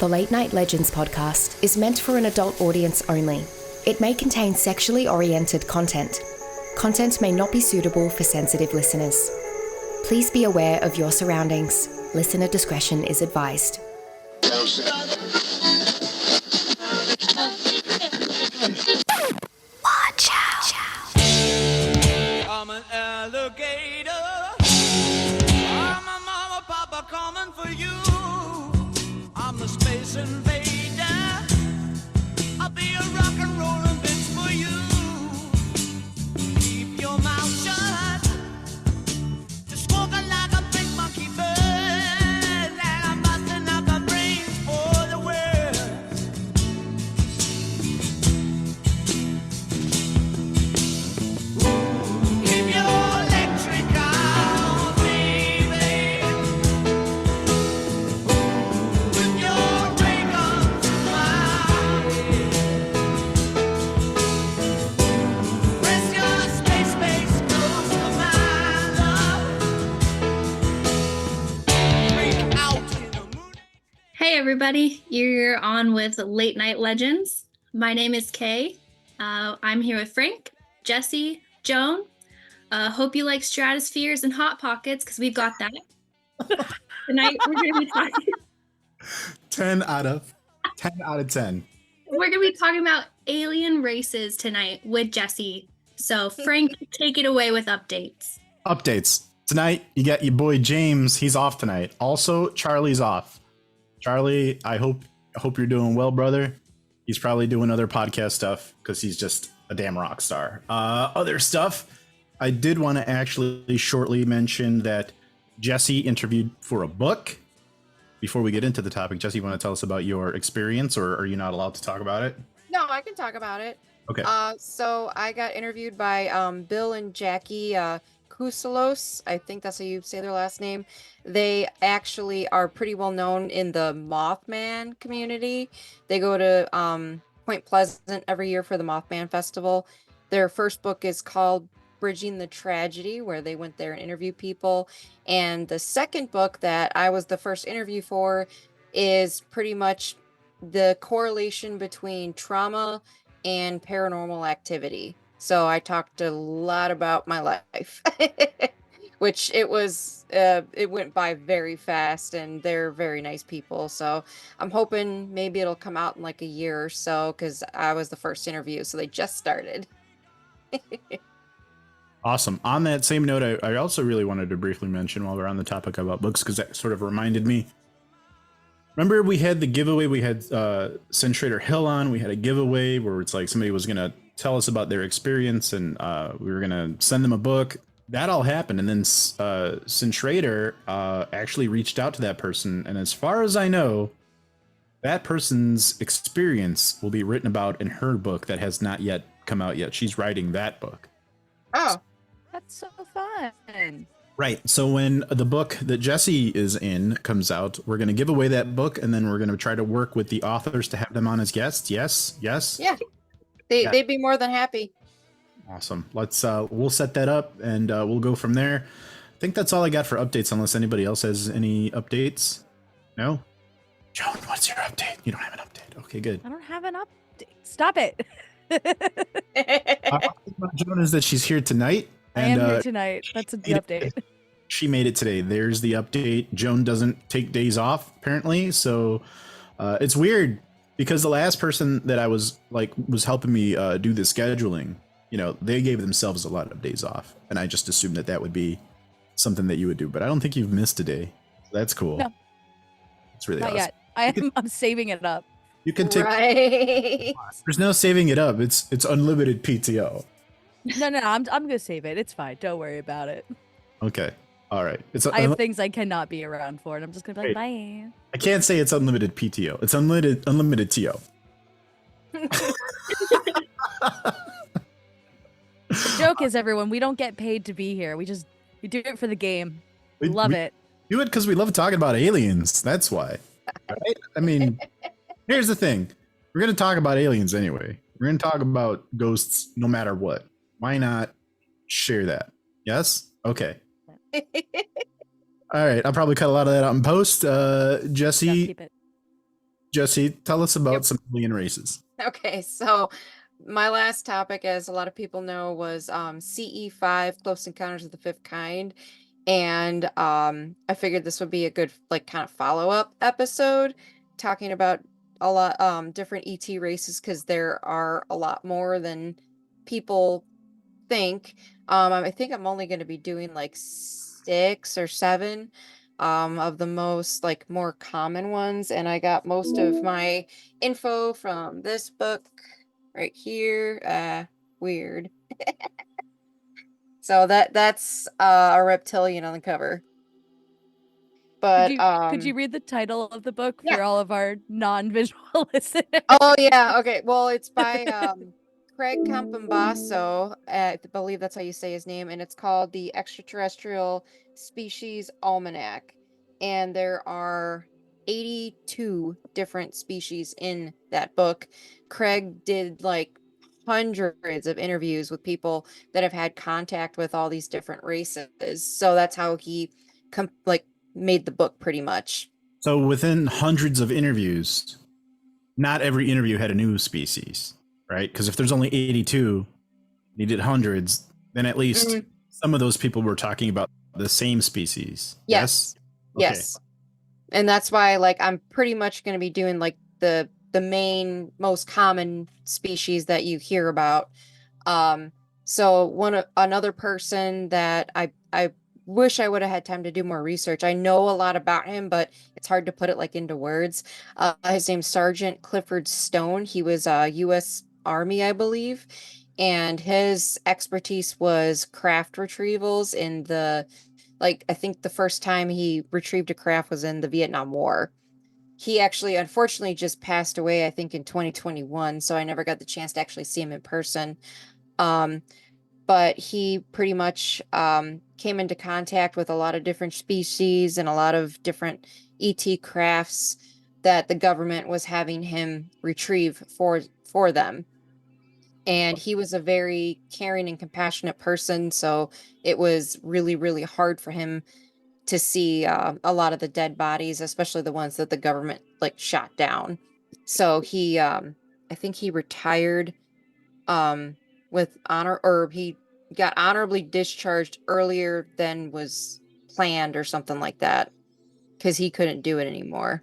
The Late Night Legends podcast is meant for an adult audience only. It may contain sexually oriented content. Content may not be suitable for sensitive listeners. Please be aware of your surroundings. Listener discretion is advised. Watch out. I'm an alligator. I'm a mama, papa coming for you. I'm the space invader. I'll be a rock and rollin' bitch for you. Keep your mouth shut. Just walking like a big monkey bird. And I'm busting up a brain for the world. Keep your electric on, baby. With your ray gun smile. Press your space close to my love. Break out in the moon. Hey everybody, you're on with Late Night Legends. My name is Kay. I'm here with Frank, Jessiy, Joan. Hope you like stratospheres and hot pockets because we've got that. Tonight we're going to be talking. 10 out of 10. We're going to be talking about alien races tonight with Jessiy. So Frank, take it away with updates. Updates. Tonight, you got your boy James. He's off tonight. Also, Charlie's off. Charlie, I hope you're doing well, brother. He's probably doing other podcast stuff because he's just a damn rock star. Other stuff, I did want to actually shortly mention that Jessiy interviewed for a book. Before we get into the topic, Jessiy, you want to tell us about your experience, or are you not allowed to talk about it? No, I can talk about it. Okay. So I got interviewed by Bill and Jackie Kusalos. I think that's how you say their last name. They actually are pretty well known in the Mothman community. They go to Point Pleasant every year for the Mothman Festival. Their first book is called Bridging the Tragedy, where they went there and interviewed people. And the second book that I was the first interview for is pretty much the correlation between trauma and paranormal activity. So I talked a lot about my life, which it went by very fast, and they're very nice people. So I'm hoping maybe it'll come out in like a year or so, because I was the first interview, so they just started. Awesome. On that same note, I also really wanted to briefly mention while we're on the topic about books, because that sort of reminded me. Remember we had the giveaway, we had Centrator Hill on, we had a giveaway where it's like somebody was going to tell us about their experience, and we were going to send them a book. That all happened, and then Centrator actually reached out to that person, and as far as I know, that person's experience will be written about in her book that has not yet come out yet. She's writing that book. Oh, That's so fun. Right. So when the book that Jessiy is in comes out, we're going to give away that book, and then we're going to try to work with the authors to have them on as guests. Yes. yeah. They'd be more than happy. Awesome. We'll set that up, and we'll go from there. I think that's all I got for updates, unless anybody else has any updates. No? Joan, what's your update? You don't have an update. Okay, good. I don't have an update. Stop it. Joan is that she's here tonight. I am here tonight. That's the update. She made it today. There's the update. Joan doesn't take days off, apparently. So it's weird because the last person that I was helping me do the scheduling, they gave themselves a lot of days off. And I just assumed that would be something that you would do. But I don't think you've missed a day. So that's cool. No. It's really Not awesome. yet. I'm saving it up. You can take. Right. There's no saving it up. It's unlimited PTO. No, I'm gonna save it. It's fine. Don't worry about it. Okay. All right. I have things I cannot be around for, and I'm just gonna be like, bye. I can't say it's unlimited PTO. It's unlimited TO. The joke is, everyone, we don't get paid to be here. We do it for the game. We love it. Do it because we love talking about aliens. That's why. Right? I mean, here's the thing. We're going to talk about aliens anyway. We're going to talk about ghosts no matter what. Why not share that? Yes? Okay. All right. I'll probably cut a lot of that out in post. Jessiy, Keep it. Jesse, tell us about Yep. some alien races. Okay, so my last topic, as a lot of people know, was CE5, Close Encounters of the Fifth Kind. And I figured this would be a good like kind of follow-up episode talking about a lot different ET races, because there are a lot more than people think. I think I'm only going to be doing like 6 or 7 of the most like more common ones, and I got most of my info from this book right here. Weird. So that's a reptilian on the cover. But Could you read the title of the book yeah. for all of our non-visual listeners? Oh yeah, okay. Well, it's by Craig Campobasso. I believe that's how you say his name, and it's called the Extraterrestrial Species Almanac. And there are 82 different species in that book. Craig did like hundreds of interviews with people that have had contact with all these different races. So that's how he like made the book pretty much. So within hundreds of interviews, not every interview had a new species, right? Because if there's only 82, he did hundreds, then at least some of those people were talking about the same species. Yes. Okay. Yes. And that's why like I'm pretty much going to be doing like the main most common species that you hear about. So another person that I wish I would have had time to do more research. I know a lot about him, but it's hard to put it like into words. His name's Sergeant Clifford Stone. He was US Army, I believe, and his expertise was craft retrievals in the like I think the first time he retrieved a craft was in the Vietnam War. He actually unfortunately just passed away, I think in 2021, so I never got the chance to actually see him in person. Um, but he pretty much came into contact with a lot of different species and a lot of different ET crafts that the government was having him retrieve for them. And he was a very caring and compassionate person, so it was really, really hard for him to see a lot of the dead bodies, especially the ones that the government like shot down. So he, I think he retired with honor, or he got honorably discharged earlier than was planned or something like that, because he couldn't do it anymore.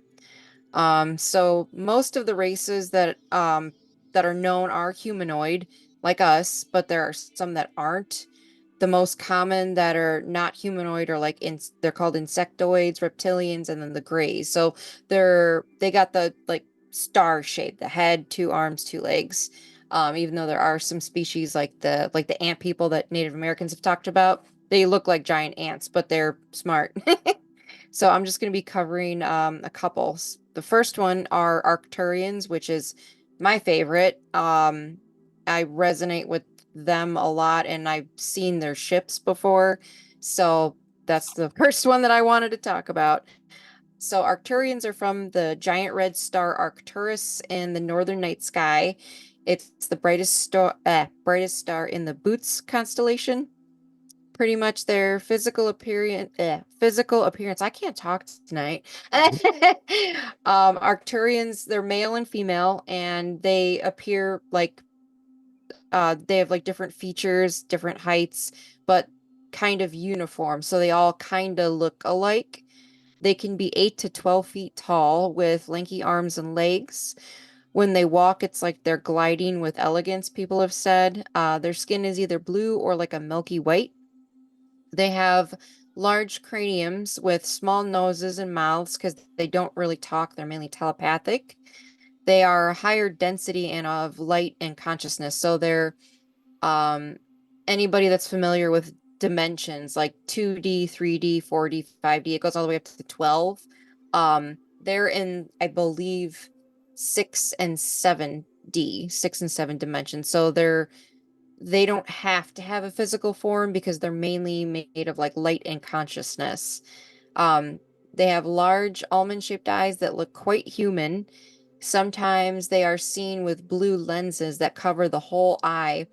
So most of the races that are known are humanoid, like us, but there are some that aren't. The most common that are not humanoid are like they're called insectoids, reptilians, and then the greys. So they got the like star shape, the head, 2 arms, 2 legs. Even though there are some species like the ant people that Native Americans have talked about, they look like giant ants, but they're smart. So I'm just going to be covering a couple. The first one are Arcturians, which is my favorite. I resonate with them a lot, and I've seen their ships before. So that's the first one that I wanted to talk about. So Arcturians are from the giant red star Arcturus in the northern night sky. It's the brightest star in the Boots constellation. Pretty much their physical appearance. I can't talk tonight. Arcturians, they're male and female, and they appear like they have like different features, different heights, but kind of uniform. So they all kind of look alike. They can be 8 to 12 feet tall with lanky arms and legs. When they walk, it's like they're gliding with elegance, people have said. Their skin is either blue or like a milky white. They have large craniums with small noses and mouths because they don't really talk. They're mainly telepathic. They are higher density and of light and consciousness. So they're anybody that's familiar with dimensions like 2D, 3D, 4D, 5D, it goes all the way up to 12. They're in, I believe, 6 and 7D, 6 and 7 dimensions. So they don't have to have a physical form because they're mainly made of like light and consciousness. They have large almond-shaped eyes that look quite human. Sometimes they are seen with blue lenses that cover the whole eye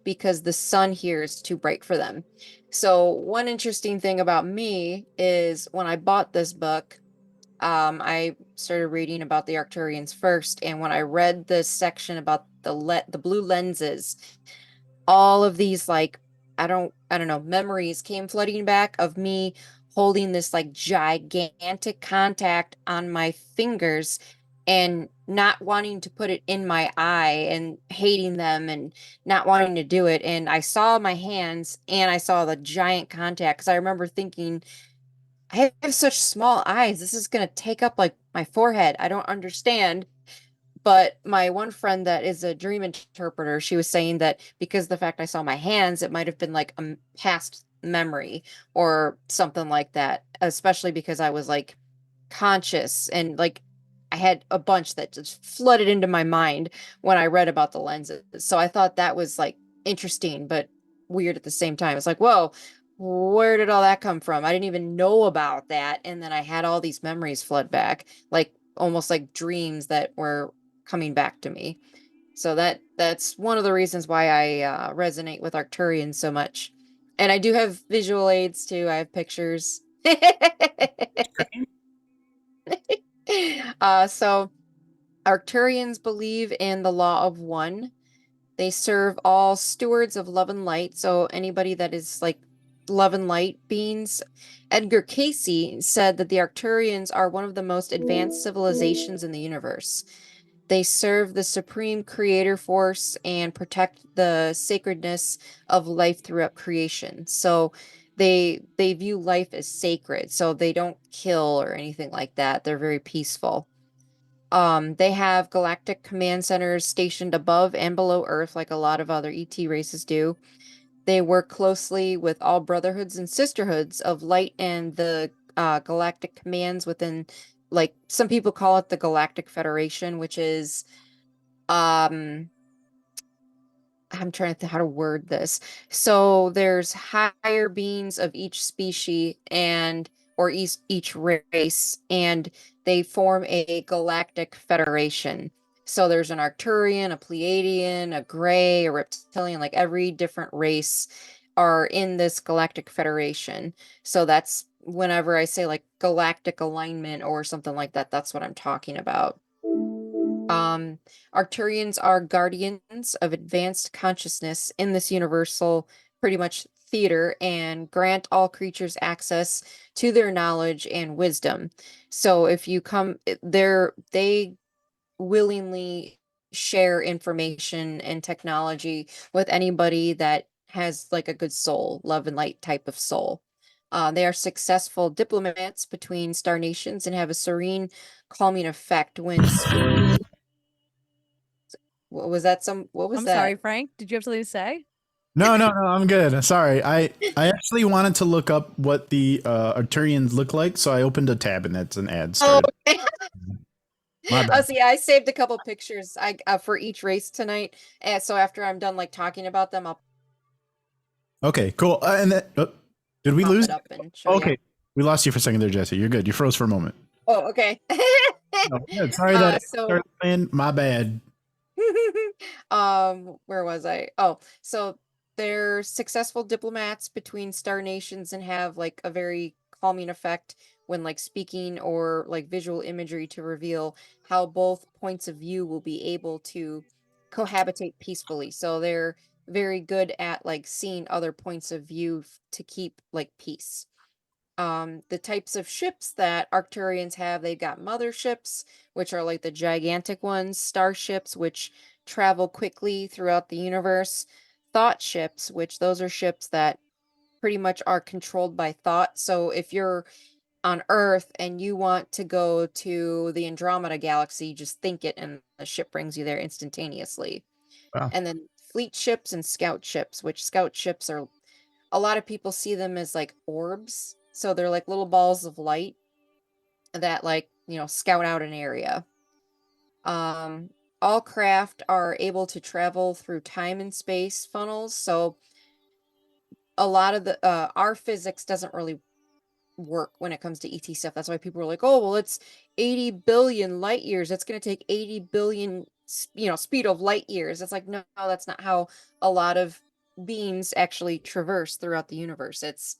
because the sun here is too bright for them. So one interesting thing about me is when I bought this book, I started reading about the Arcturians first, and when I read the section about the blue lenses, all of these like I don't know, memories came flooding back of me holding this like gigantic contact on my fingers and not wanting to put it in my eye and hating them and not wanting to do it. And I saw my hands and I saw the giant contact because I remember thinking, I have such small eyes. This is gonna take up like my forehead. I don't understand. But my one friend that is a dream interpreter, she was saying that because the fact I saw my hands, it might have been like a past memory or something like that, especially because I was like conscious and like I had a bunch that just flooded into my mind when I read about the lenses. So I thought that was like interesting, but weird at the same time. It's like, whoa, where did all that come from? I didn't even know about that. And then I had all these memories flood back, like almost like dreams that were coming back to me. So that's one of the reasons why I resonate with Arcturians so much. And I do have visual aids too. I have pictures. So Arcturians believe in the law of one. They serve all stewards of love and light. So anybody that is like love and light beings. Edgar Casey said that the Arcturians are one of the most advanced civilizations in the universe. They serve the supreme creator force and protect the sacredness of life throughout creation. So they view life as sacred. So they don't kill or anything like that. They're very peaceful. They have galactic command centers stationed above and below Earth, like a lot of other ET races do. They work closely with all brotherhoods and sisterhoods of light and the galactic commands within, like some people call it the Galactic Federation, which is I'm trying to think how to word this. So there's higher beings of each species and or each race, and they form a galactic federation. So there's an Arcturian, a Pleiadian, a Gray, a Reptilian, like every different race are in this galactic federation. So that's whenever I say like galactic alignment or something like that, that's what I'm talking about. Arcturians are guardians of advanced consciousness in this universal, pretty much theater, and grant all creatures access to their knowledge and wisdom. So if you come there, they willingly share information and technology with anybody that has like a good soul, love and light type of soul. They are successful diplomats between star nations and have a serene, calming effect when speaking. What was that? What was I'm that? sorry, Frank. Did you have something to say? No, I'm good. Sorry. I actually wanted to look up what the Arcturians look like, so I opened a tab and that's an ad Oh, started. okay. My Oh, bad. so yeah, I saved a couple pictures for each race tonight. And so after I'm done like talking about them, I'll Okay, cool. And then, did we pop lose? it up and show Okay, you. we lost you for a second there, Jesse. You're good. You froze for a moment. Oh, okay. No, good. Sorry that So started playing. My bad. where was I? Oh, so they're successful diplomats between star nations and have like a very calming effect when like speaking or like visual imagery to reveal how both points of view will be able to cohabitate peacefully. So they're very good at like seeing other points of view to keep like peace. The types of ships that Arcturians have, they've got motherships, which are like the gigantic ones, starships, which travel quickly throughout the universe, thought ships, which those are ships that pretty much are controlled by thought. So if you're on Earth and you want to go to the Andromeda galaxy, just think it and the ship brings you there instantaneously. Wow. And then fleet ships and scout ships, which scout ships are a lot of people see them as like orbs. So they're like little balls of light that like, you know, scout out an area. All craft are able to travel through time and space funnels. So a lot of the our physics doesn't really work when it comes to ET stuff. That's why people are like, "Oh, well, it's 80 billion light years. That's going to take 80 billion, you know, speed of light years." It's like, no, that's not how a lot of beings actually traverse throughout the universe. It's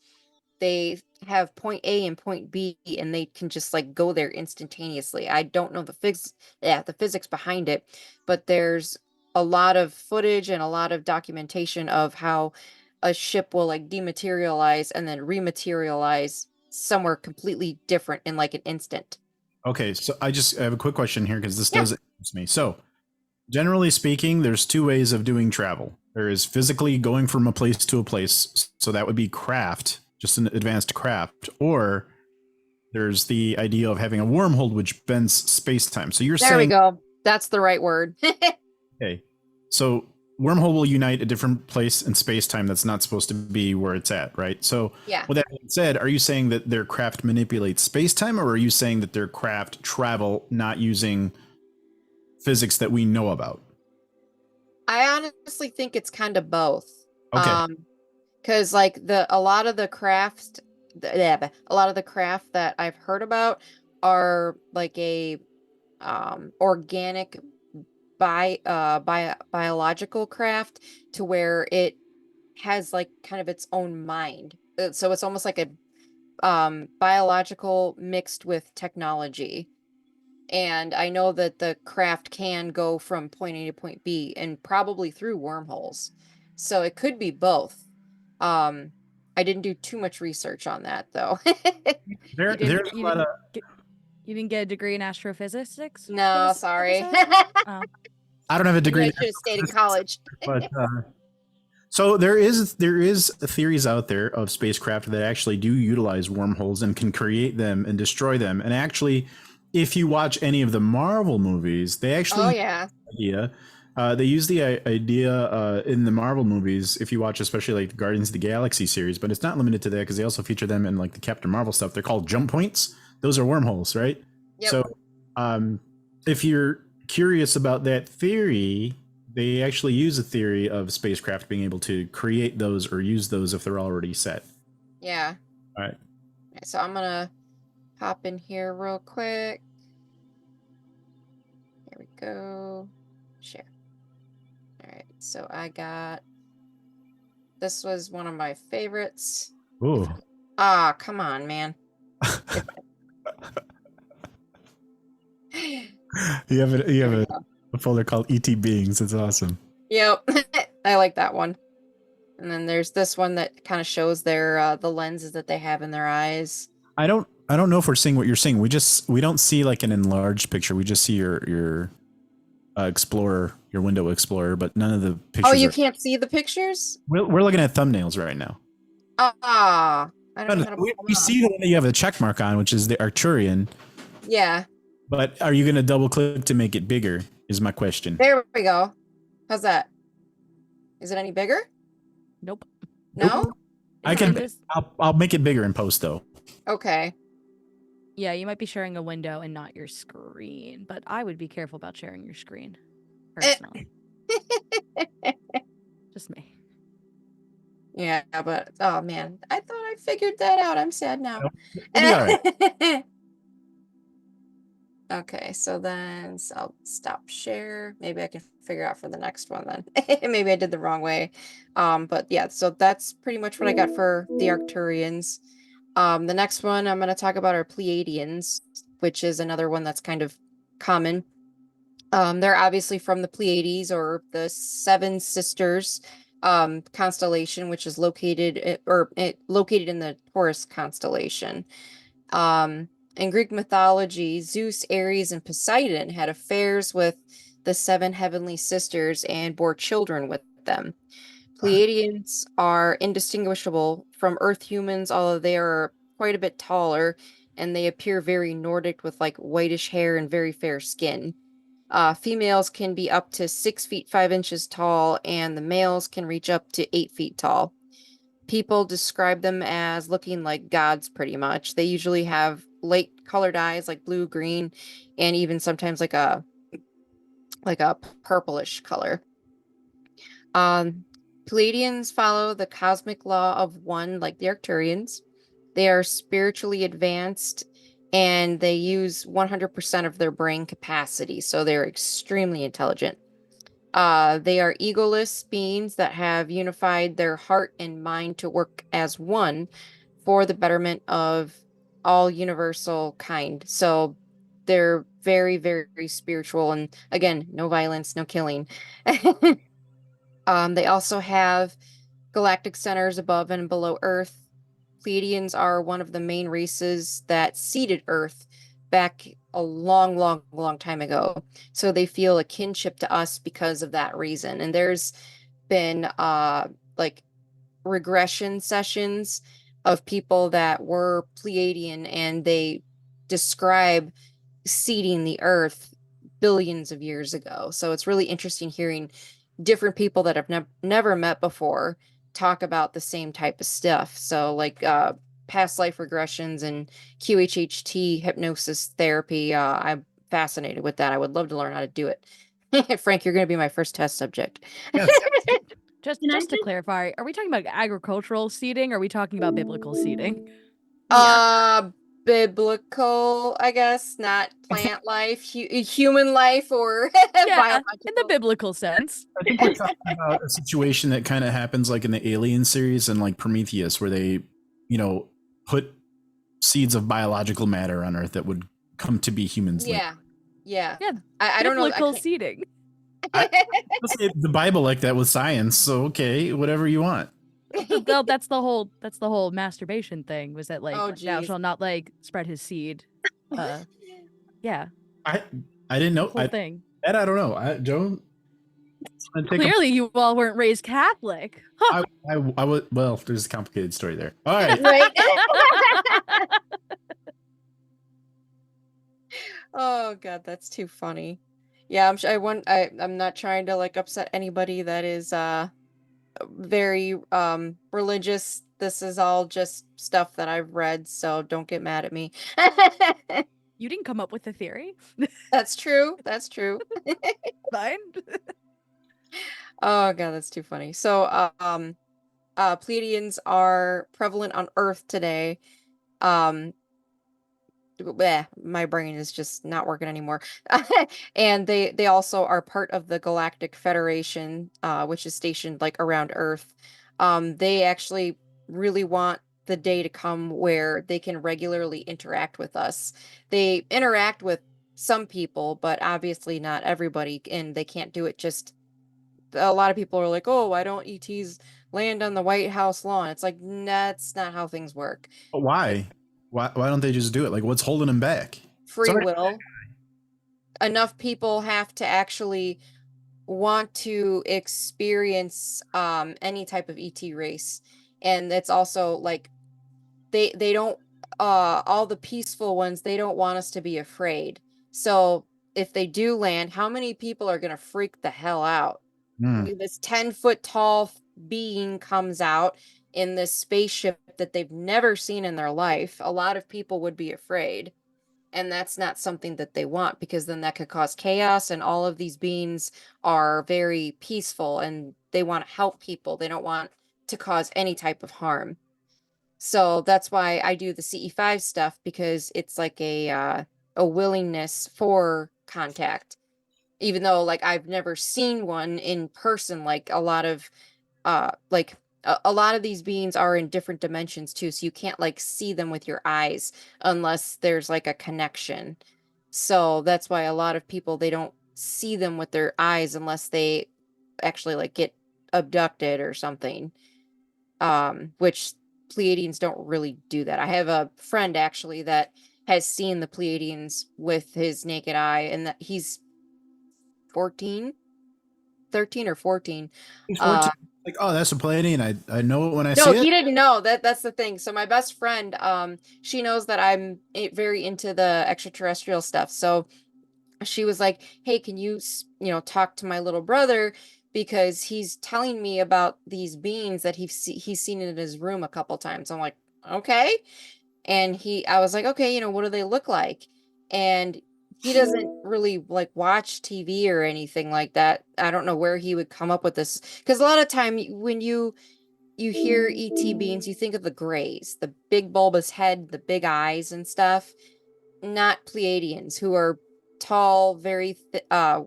they have point A and point B, and they can just like go there instantaneously. I don't know the physics behind it, but there's a lot of footage and a lot of documentation of how a ship will like dematerialize and then rematerialize somewhere completely different in like an instant. Okay, so I have a quick question here because this Yeah. does interest me. So, generally speaking, there's two ways of doing travel. There is physically going from a place to a place, so that would be craft, just an advanced craft, or there's the idea of having a wormhole which bends space-time. So you're There we saying, go. That's the right word. okay, so wormhole will unite a different place in space-time that's not supposed to be where it's at, right? So Yeah. with that being said, are you saying that their craft manipulates space-time, or are you saying that their craft travel not using physics that we know about? I honestly think it's kind of both. Okay. Because like a lot of the craft that I've heard about are like a organic biological craft to where it has like kind of its own mind. So it's almost like a biological mixed with technology. And I know that the craft can go from point A to point B and probably through wormholes. So it could be both. I didn't do too much research on that though. You There's didn't, a lot of you didn't get a degree in astrophysics? No, for this sorry. episode? Oh. I don't have a Maybe degree, I should have stayed in college. but so there is theories out there of spacecraft that actually do utilize wormholes and can create them and destroy them. And actually, if you watch any of the Marvel movies, they actually Oh yeah. idea. They use the idea in the Marvel movies. If you watch, especially like the Guardians of the Galaxy series, but it's not limited to that because they also feature them in like the Captain Marvel stuff. They're called jump points. Those are wormholes, right? Yep. So, if you're curious about that theory, they actually use a theory of spacecraft being able to create those or use those if they're already set. Yeah. All right. So I'm gonna hop in here real quick. There we go. Share. All right. So I got. This was one of my favorites. Ooh. Ah, come on, man. You have a folder called ET Beings. It's awesome. Yep. I like that one. And then there's this one that kind of shows their the lenses that they have in their eyes. I don't know if we're seeing what you're seeing. We don't see like an enlarged picture. We just see your Explorer, your window Explorer, but none of the pictures. Oh, you can't see the pictures? We're looking at thumbnails right now. Ah, I don't know how to We pull them see the one that you have a check mark on, which is the Arcturian. off. Yeah. But are you going to double click to make it bigger? Is my question. There we go. How's that? Is it any bigger? Nope. No? I can. Just- I'll make it bigger in post though. Okay. Yeah, you might be sharing a window and not your screen, but I would be careful about sharing your screen. Personally. Just me. Yeah, but oh man, I thought I figured that out. I'm sad now. It'll be all right. Okay, so then I'll stop share. Maybe I can figure out for the next one then. Maybe I did the wrong way. But yeah, so that's pretty much what I got for the Arcturians. The next one I'm going to talk about are Pleiadians, which is another one that's kind of common. They're obviously from the Pleiades or the Seven Sisters constellation, which is located in the Taurus constellation. In Greek mythology, Zeus, Ares, and Poseidon had affairs with the seven heavenly sisters and bore children with them. Pleiadians are indistinguishable from Earth humans, although they are quite a bit taller, and they appear very Nordic with like whitish hair and very fair skin. Females can be up to 6 feet 5 inches tall, and the males can reach up to 8 feet tall. People describe them as looking like gods pretty much. They usually have light colored eyes like blue, green, and even sometimes like a purplish color. Pleiadians follow the cosmic law of one like the Arcturians. They are spiritually advanced and they use 100% of their brain capacity, so they're extremely intelligent. They are egoless beings that have unified their heart and mind to work as one for the betterment of all universal kind. So they're very, very spiritual, and again, no violence, no killing. They also have galactic centers above and below Earth. Pleiadians are one of the main races that seeded Earth back a long, long, long time ago. So they feel a kinship to us because of that reason. And there's been like regression sessions of people that were Pleiadian, and they describe seeding the Earth billions of years ago. So it's really interesting hearing different people that have never met before talk about the same type of stuff. So like past life regressions and QHHT hypnosis therapy. I'm fascinated with that. I would love to learn how to do it. Frank, you're going to be my first test subject. Yes. Just Can I just to clarify, are we talking about agricultural seeding? Or are we talking about biblical seeding? Yeah. Biblical, I guess, not plant life, human life, or Yeah, in the biological. biblical sense. I think we're talking about a situation that kind of happens like in the Alien series and like Prometheus, where they, put seeds of biological matter on Earth that would come to be humans later. Yeah. Yeah, I don't know. biblical seeding. Let's say the Bible like that with science, so okay, whatever you want. Well, that's the whole masturbation thing. Was that like Oh, thou geez. shalt not like spread his seed? Yeah, I didn't know whole thing. that. I don't know. Joan. Clearly, you all weren't raised Catholic. Huh. I would. Well, there's a complicated story there. All right. Right. Oh God, that's too funny. Yeah, I'm not trying to like upset anybody that is very religious. This is all just stuff that I've read, so don't get mad at me. You didn't come up with the theory. That's true. That's true. Fine. Oh God, that's too funny. So Pleiadians are prevalent on Earth today. My brain is just not working anymore. And they also are part of the Galactic Federation, which is stationed like around Earth. They actually really want the day to come where they can regularly interact with us. They interact with some people, but obviously not everybody, and they can't do it just. A lot of people are like, "Oh, why don't ETs land on the White House lawn?" It's like, that's not how things work. But why? Why don't they just do it? Like, what's holding them back? Free Sorry. will. Enough people have to actually want to experience any type of ET race. And it's also like they don't all the peaceful ones, they don't want us to be afraid. So if they do land, how many people are gonna freak the hell out? This 10-foot tall being comes out in this spaceship that they've never seen in their life. A lot of people would be afraid. And that's not something that they want, because then that could cause chaos. And all of these beings are very peaceful and they want to help people. They don't want to cause any type of harm. So that's why I do the CE5 stuff, because it's like a willingness for contact. Even though like I've never seen one in person, like a lot of a lot of these beings are in different dimensions too, so you can't like see them with your eyes unless there's like a connection. So that's why a lot of people, they don't see them with their eyes unless they actually like get abducted or something. Which Pleiadians don't really do that. I have a friend actually that has seen the Pleiadians with his naked eye, and that he's 13 or 14. He's 14. Like, oh, that's a Pleiadian. I know it when I No, see he it. didn't know. That's the thing. So my best friend, she knows that I'm very into the extraterrestrial stuff. So she was like, "Hey, can you, talk to my little brother, because he's telling me about these beings that he's seen in his room a couple times." I'm like, "Okay." And I was like, "Okay, what do they look like?" And he doesn't really like watch TV or anything like that. I don't know where he would come up with this, because a lot of time when you hear ET beings, you think of the grays, the big bulbous head, the big eyes and stuff. Not Pleiadians, who are tall, very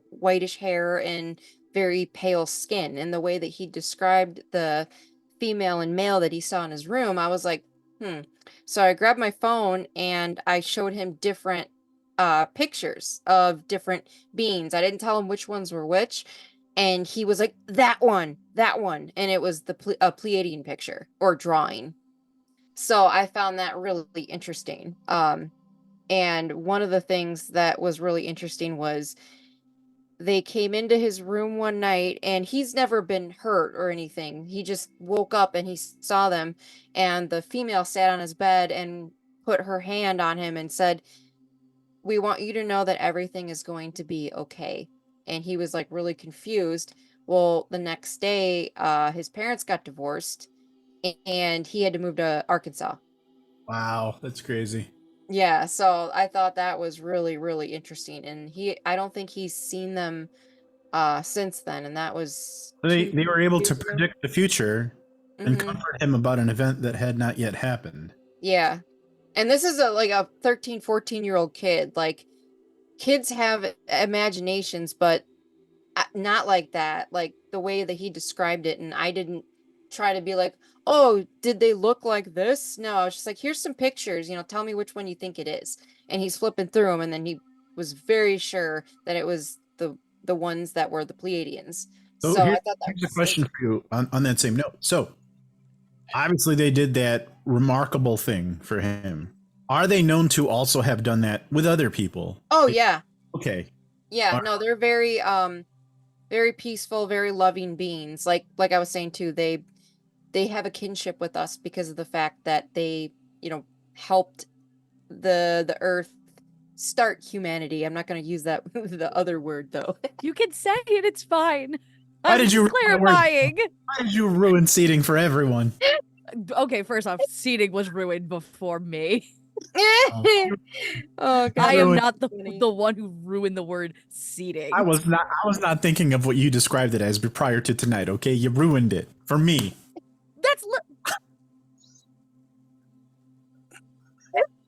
whitish hair and very pale skin. And the way that he described the female and male that he saw in his room, I was like, So I grabbed my phone and I showed him different pictures of different beings. I didn't tell him which ones were which, and he was like, that one, and it was a Pleiadian picture or drawing. So I found that really interesting. And one of the things that was really interesting was they came into his room one night and he's never been hurt or anything. He just woke up and he saw them, and the female sat on his bed and put her hand on him and said, "We want you to know that everything is going to be okay." And he was like really confused. Well, the next day, his parents got divorced and he had to move to Arkansas. Wow, that's crazy. Yeah, so I thought that was really, really interesting. And I don't think he's seen them since then, and that was They were able to 2 years ago. predict the future and Mhm. comfort him about an event that had not yet happened. Yeah. And this is a 13, 14-year-old kid. Like, kids have imaginations, but not like that. Like the way that he described it, and I didn't try to be like, "Oh, did they look like this?" No, I was just like, "Here's some pictures, tell me which one you think it is." And he's flipping through them, and then he was very sure that it was the ones that were the Pleiadians. So So I thought that here's a was question for you on that same note. So obviously they did that remarkable thing for him. Are they known to also have done that with other people? Oh yeah. Okay. Yeah, All no, they're very peaceful, very loving beings. Like I was saying too, they have a kinship with us because of the fact that they, helped the earth start humanity. I'm not going to use that the other word though. You can say it. It's fine. Why I'm did just you ruin that word? clarifying. Why did you ruin seating for everyone? Okay, first off, seating was ruined before me. Oh god. I am ruined- not funny. the one who ruined the word seating. I was not thinking of what you described it as prior to tonight, okay? You ruined it for me. That's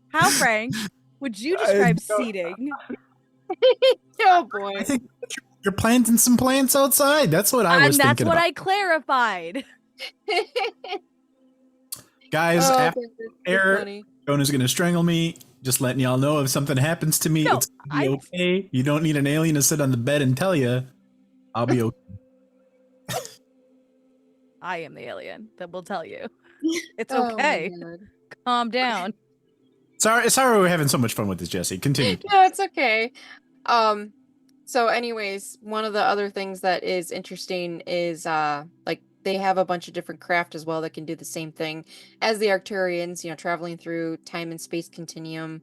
how, Frank, would you describe seating? Oh boy. I think you're planting some plants outside. That's what I was And that's thinking what about. I clarified. Guys, Oh, after that's air, funny. Joan is going to strangle me. Just letting y'all know if something happens to me, No, it's gonna be okay. You don't need an alien to sit on the bed and tell you. I'll be okay. I am the alien that will tell you. It's Oh, my okay. God. Calm down. Sorry we're having so much fun with this, Jesse. Continue. No, it's okay. So anyways, one of the other things that is interesting is like they have a bunch of different craft as well that can do the same thing as the Arcturians, traveling through time and space continuum.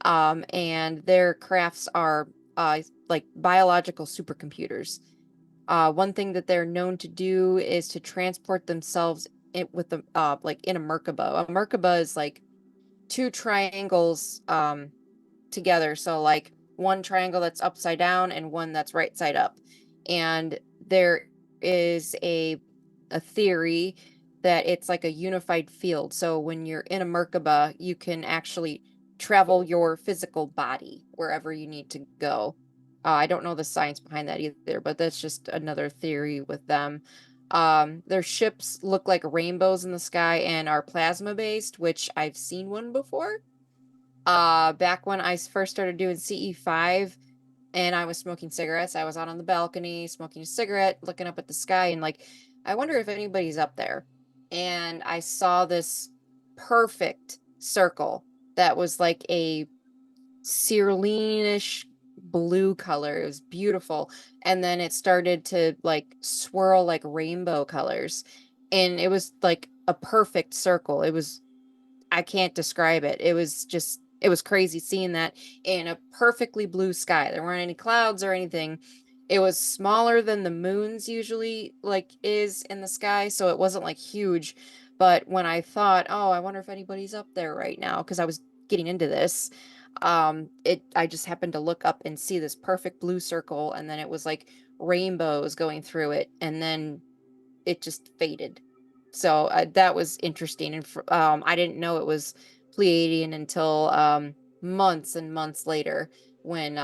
And their crafts are like biological supercomputers. One thing that they're known to do is to transport themselves with the like in a Merkaba. A Merkaba is like two triangles together. So like one triangle that's upside down and one that's right side up. And there is a theory that it's like a unified field. So when you're in a Merkaba, you can actually travel your physical body wherever you need to go. I don't know the science behind that either, but that's just another theory with them. Their ships look like rainbows in the sky and are plasma based, which I've seen one before. Back when I first started doing CE5 and I was smoking cigarettes, I was out on the balcony smoking a cigarette, looking up at the sky, and like, I wonder if anybody's up there. And I saw this perfect circle that was like a ceruleanish blue color. It was beautiful. And then it started to like swirl like rainbow colors. And it was like a perfect circle. I can't describe it. It was crazy seeing that in a perfectly blue sky. There weren't any clouds or anything. It was smaller than the moon's usually like is in the sky, so it wasn't like huge. But when I thought, oh, I wonder if anybody's up there right now, because I was getting into this, I just happened to look up and see this perfect blue circle, and then it was like rainbows going through it, and then it just faded. So that was interesting, and I didn't know it was Pleiadian until months and months later when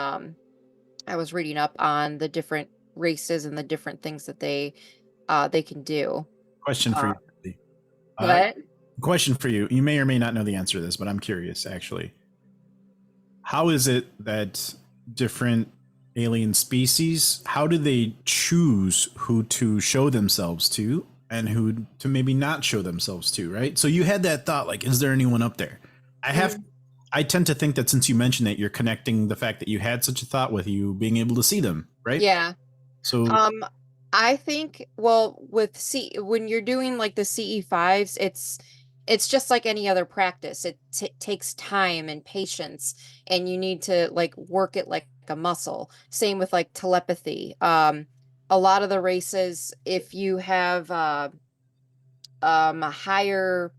I was reading up on the different races and the different things that they can do. Question for you. Jesse. What? Question for you. You may or may not know the answer to this, but I'm curious actually. How is it that different alien species, how do they choose who to show themselves to and who to maybe not show themselves to, right? So you had that thought, like, is there anyone up there? I tend to think that since you mentioned it, you're connecting the fact that you had such a thought with you being able to see them, right? Yeah. So I think, well, with when you're doing like the CE5s, it's just like any other practice. It takes time and patience, and you need to like work it like a muscle. Same with like telepathy. A lot of the races, if you have higher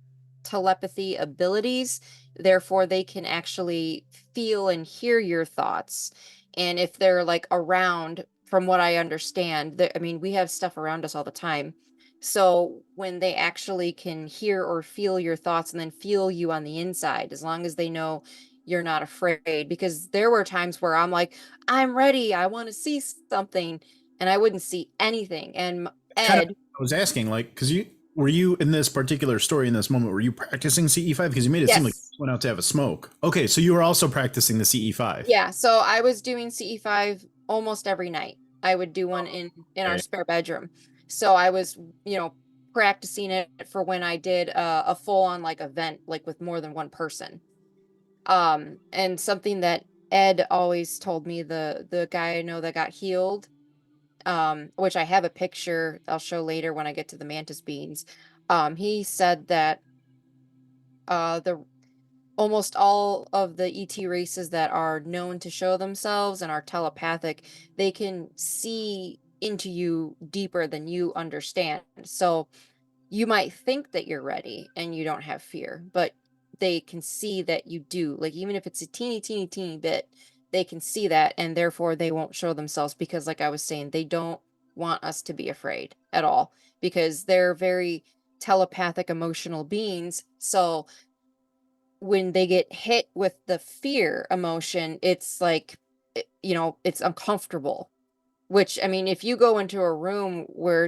telepathy abilities, therefore they can actually feel and hear your thoughts. And if they're like around, from what I understand, I mean, we have stuff around us all the time. So when they actually can hear or feel your thoughts and then feel you on the inside, as long as they know you're not afraid, because there were times where I'm like, I'm ready, I want to see something, and I wouldn't see anything. And kind of, Ed, I was asking, like, because were you in this particular story in this moment, were you practicing CE5? Because you made it seem like yes. you went out to have a smoke. Okay, so you were also practicing the CE5. Yeah, so I was doing CE5 almost every night. I would do one in our Okay. spare bedroom. So I was, practicing it for when I did a full on like event, like with more than one person. And something that Ed always told me, the guy I know that got healed, which I have a picture I'll show later when I get to the mantis beans. He said that the almost all of the ET races that are known to show themselves and are telepathic, they can see into you deeper than you understand. So you might think that you're ready and you don't have fear, but they can see that you do. Like, even if it's a teeny, teeny, teeny bit, they can see that, and therefore they won't show themselves because, like I was saying, they don't want us to be afraid at all because they're very telepathic, emotional beings. So when they get hit with the fear emotion, it's like, it's uncomfortable. Which, I mean, if you go into a room where,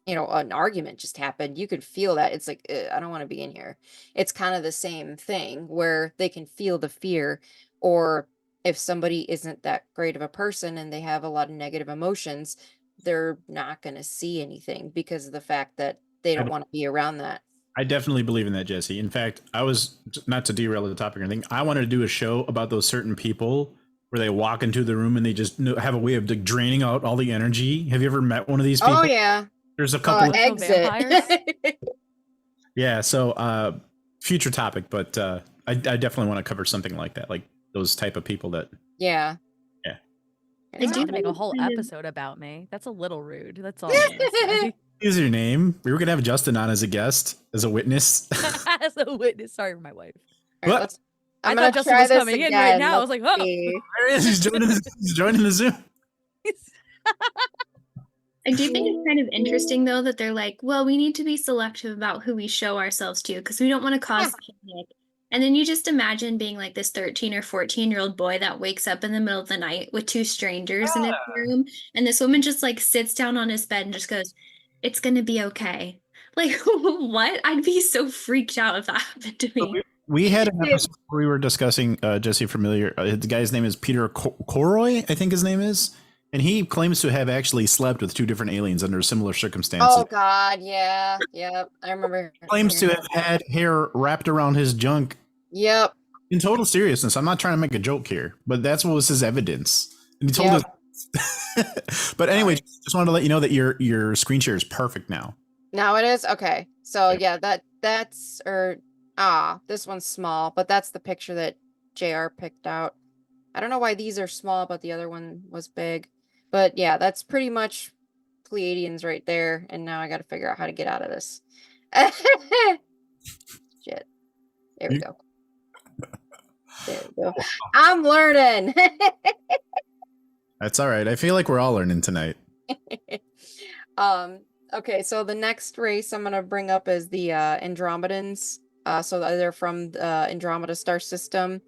an argument just happened, you could feel that. It's like, I don't want to be in here. It's kind of the same thing where they can feel the fear. Or if somebody isn't that great of a person and they have a lot of negative emotions, they're not going to see anything because of the fact that they don't want to be around that. I definitely believe in that, Jesse. In fact, I was, not to derail the topic or anything, I wanted to do a show about those certain people where they walk into the room and they just have a way of like draining out all the energy. Have you ever met one of these people? Oh, yeah. There's a couple of Exit. yeah. So future topic, but I definitely want to cover something like that, like those type of people that. Yeah. Yeah. You do have to make a think whole kind of- episode about me. That's a little rude. That's all I'm gonna say. Is your name? We were gonna have Justin on as a guest, as a witness. As a witness. Sorry for my wife. All right, What? I'm I gonna thought Justin try was this coming in again. right now. I was Let's like, oh. see. There he is. He's joining the Zoom. I do think it's kind of interesting though that they're like, well, we need to be selective about who we show ourselves to because we don't want to cause panic. And then you just imagine being like this 13 or 14-year-old boy that wakes up in the middle of the night with two strangers in his room, and this woman just like sits down on his bed and just goes, "It's gonna be okay." Like, what? I'd be so freaked out if that happened to me. We had an episode where we were discussing Jesse familiar. The guy's name is Peter Coroy, I think his name is, and he claims to have actually slept with two different aliens under similar circumstances. Oh God, yeah, yep. I remember. Claims to have had hair wrapped around his junk. Yep. In total seriousness, I'm not trying to make a joke here, but that's what was his evidence, and he told Yep. us. But anyway, just wanted to let you know that your screen share is perfect now. Now it is okay. So Yeah. yeah, that's this one's small, but that's the picture that JR picked out. I don't know why these are small, but the other one was big. But yeah, that's pretty much Pleiadians right there. And now I got to figure out how to get out of this. Shit. There we go. There we go. I'm learning. That's all right. I feel like we're all learning tonight. Okay, so the next race I'm gonna bring up is the Andromedans. So they're from the Andromeda star system.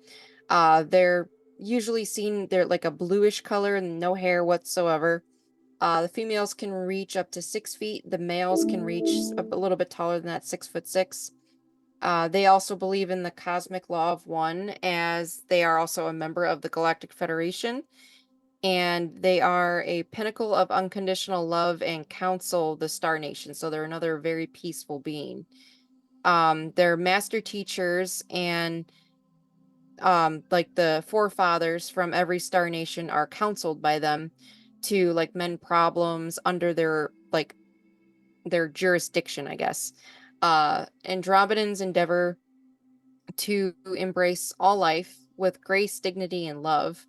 They're usually seen, they're like a bluish color and no hair whatsoever. The females can reach up to 6 feet. The males can reach a little bit taller than that, 6'6". They also believe in the cosmic law of one, as they are also a member of the Galactic Federation, and they are a pinnacle of unconditional love and counsel the Star Nation. So they're another very peaceful being. They're master teachers, and like the forefathers from every Star Nation are counseled by them to like mend problems under their jurisdiction, I guess. Andromedans endeavor to embrace all life with grace, dignity, and love,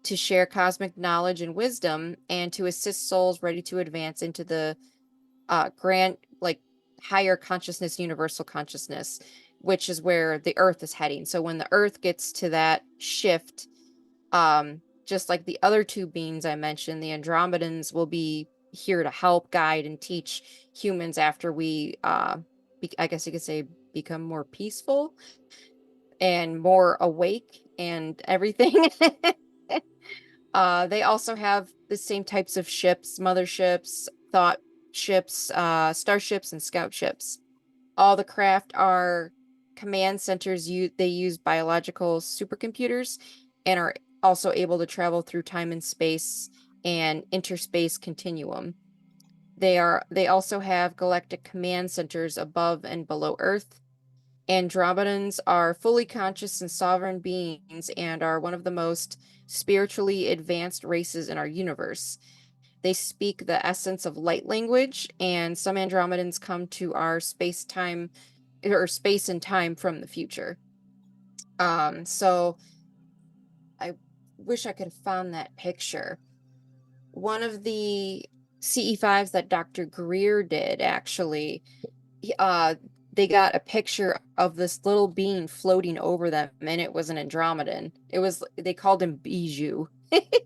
to share cosmic knowledge and wisdom, and to assist souls ready to advance into the grand, like higher consciousness, universal consciousness, which is where the Earth is heading. So when the Earth gets to that shift, just like the other two beings I mentioned, the Andromedans will be here to help, guide, and teach humans after we, I guess you could say, become more peaceful and more awake and everything. They also have the same types of ships, motherships, thought ships, starships, and scout ships. All the craft are command centers. They use biological supercomputers and are also able to travel through time and space and interspace continuum. They also have galactic command centers above and below Earth. Andromedans are fully conscious and sovereign beings and are one of the most spiritually advanced races in our universe. They speak the essence of light language, and some Andromedans come to our space-time or space and time from the future. So I wish I could have found that picture. One of the CE5s that Dr. Greer did actually, they got a picture of this little being floating over them, and it was an Andromedan. They called him Bijou.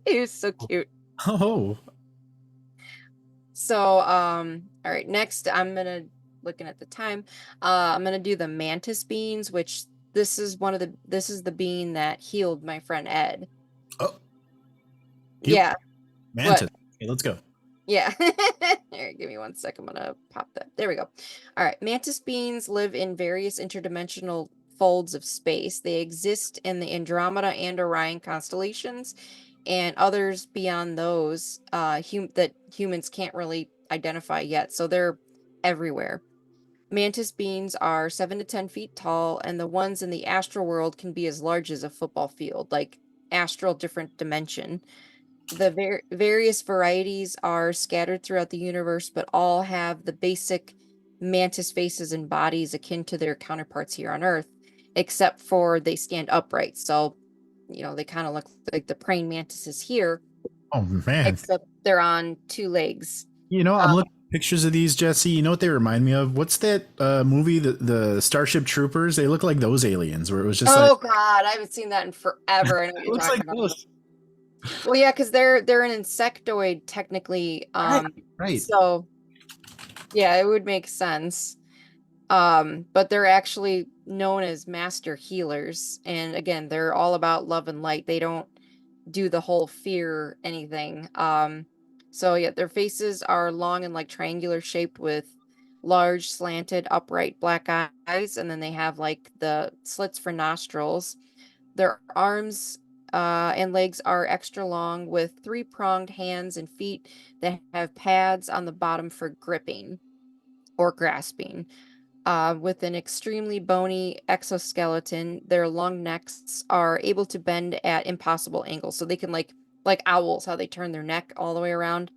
He was so cute. Oh, So, all right, next looking at the time, I'm gonna do the mantis beans, which this is the bean that healed my friend Ed. oh, Yeah, mantis. what? Okay, let's go. Yeah. Here, give me 1 second. I'm gonna pop that. There we go. All right. Mantis beans live in various interdimensional folds of space. They exist in the Andromeda and Orion constellations, and others beyond those that humans can't really identify yet. So they're everywhere. Mantis beans are 7 to 10 feet tall, and the ones in the astral world can be as large as a football field, like astral different dimension. The various varieties are scattered throughout the universe, but all have the basic mantis faces and bodies akin to their counterparts here on Earth, except for they stand upright. So, they kind of look like the praying mantises here, Oh man, except they're on two legs. I'm looking at pictures of these, Jesse. You know what they remind me of? What's that movie, the Starship Troopers? They look like those aliens, where it was just Oh like, God, I haven't seen that in forever. I know what it you're looks talking like about. those. Well, yeah, because they're an insectoid technically. Right. So yeah, it would make sense. But they're actually known as master healers, and again, they're all about love and light. They don't do the whole fear anything. So yeah, their faces are long and like triangular shaped with large, slanted, upright black eyes, and then they have like the slits for nostrils. Their arms and legs are extra long with three-pronged hands and feet that have pads on the bottom for gripping or grasping. With an extremely bony exoskeleton, their long necks are able to bend at impossible angles. So they can like owls, how they turn their neck all the way around.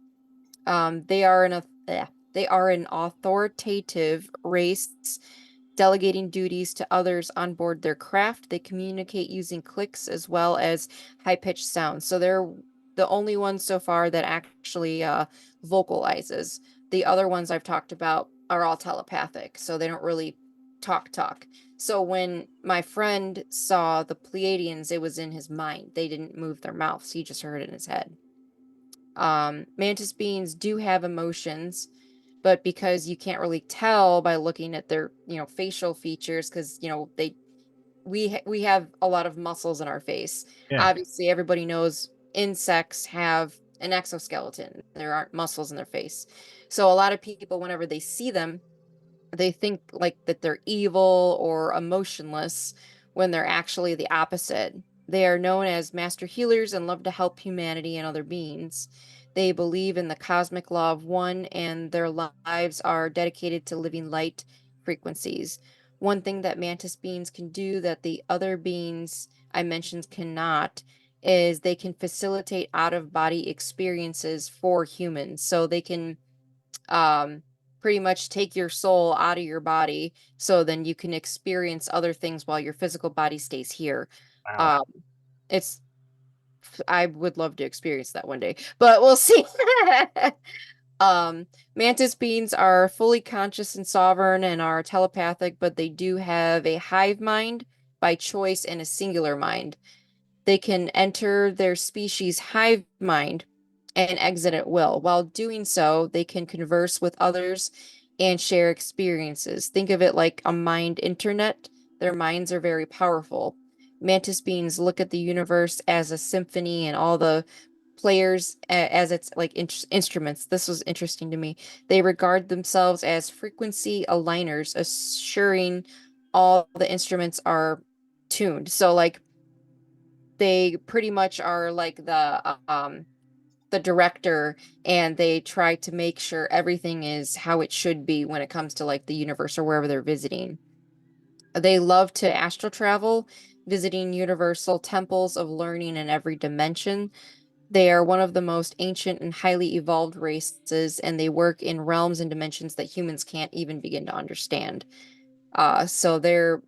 They are an authoritative race, delegating duties to others on board their craft. They communicate using clicks as well as high-pitched sounds. So they're the only ones so far that actually vocalizes. The other ones I've talked about are all telepathic, so they don't really talk. So when my friend saw the Pleiadians, it was in his mind. They didn't move their mouths. He just heard it in his head. Mantis beings do have emotions, but because you can't really tell by looking at their, facial features, because, we have a lot of muscles in our face. Yeah. Obviously, everybody knows insects have an exoskeleton. There aren't muscles in their face. So a lot of people, whenever they see them, they think like that they're evil or emotionless when they're actually the opposite. They are known as master healers and love to help humanity and other beings. They believe in the cosmic law of one, and their lives are dedicated to living light frequencies. One thing that mantis beings can do that the other beings I mentioned cannot is they can facilitate out of body experiences for humans. So they can pretty much take your soul out of your body so then you can experience other things while your physical body stays here. Wow. Um, it's I would love to experience that one day, but we'll see. Mantis beings are fully conscious and sovereign and are telepathic, but they do have a hive mind by choice and a singular mind. They can enter their species' hive mind and exit at will. While doing so, they can converse with others and share experiences. Think of it like a mind internet. Their minds are very powerful. Mantis beings look at the universe as a symphony and all the players as its like instruments. This was interesting to me. They regard themselves as frequency aligners, assuring all the instruments are tuned. So like they pretty much are like the director, and they try to make sure everything is how it should be when it comes to like the universe or wherever they're visiting. They love to astral travel, visiting universal temples of learning in every dimension. They are one of the most ancient and highly evolved races, and they work in realms and dimensions that humans can't even begin to understand. So they're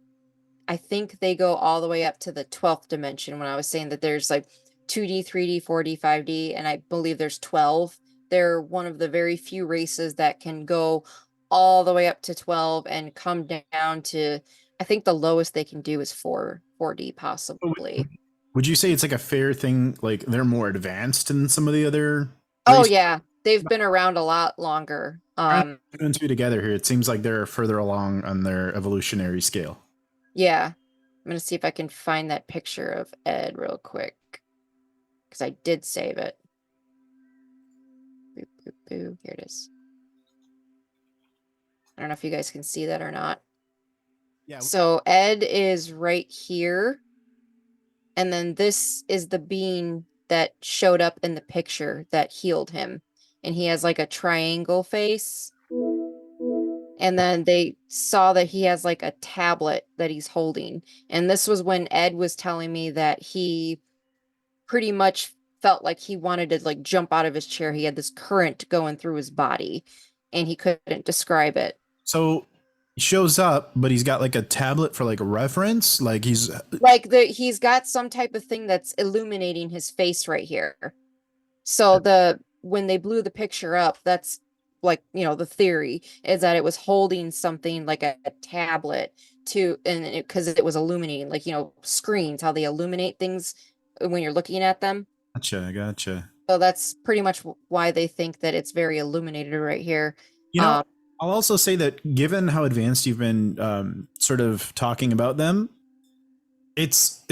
I think they go all the way up to the 12th dimension when I was saying that there's like 2D, 3D, 4D, 5D, and I believe there's 12. They're one of the very few races that can go all the way up to 12 and come down to, I think the lowest they can do is 4D possibly. Would you say it's like a fair thing? Like they're more advanced than some of the other Oh races? yeah, they've been around a lot longer. Trying to put two and two together here, it seems like they're further along on their evolutionary scale. Yeah. I'm gonna see if I can find that picture of Ed real quick, because I did save it. Boop, boop, boop. Here it is. I don't know if you guys can see that or not. Yeah. So Ed is right here. And then this is the being that showed up in the picture that healed him. And he has like a triangle face. And then they saw that he has like a tablet that he's holding. And this was when Ed was telling me that he pretty much felt like he wanted to like jump out of his chair. He had this current going through his body and he couldn't describe it. So he shows up, but he's got like a tablet for like a reference. Like he's Like he's got some type of thing that's illuminating his face right here. So when they blew the picture up, that's like, the theory is that it was holding something like a tablet because it was illuminating, like, screens, how they illuminate things when you're looking at them. gotcha. So that's pretty much why they think that it's very illuminated right here. You know, I'll also say that given how advanced you've been sort of talking about them, it's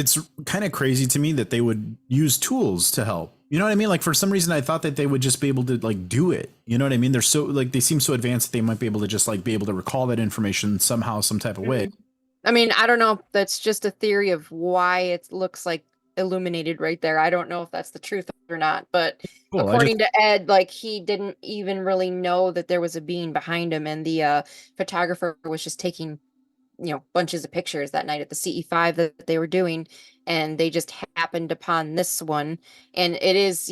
kind of crazy to me that they would use tools to help. You know what I mean? Like for some reason I thought that they would just be able to like do it. You know what I mean? They're so like they seem so advanced that they might be able to just like be able to recall that information somehow, some type of way. I mean, I don't know. That's just a theory of why it looks like illuminated right there. I don't know if that's the truth or not, but Cool. according to Ed, like he didn't even really know that there was a being behind him, and the photographer was just taking, bunches of pictures that night at the CE5 that they were doing, and they just happened upon this one, and it is,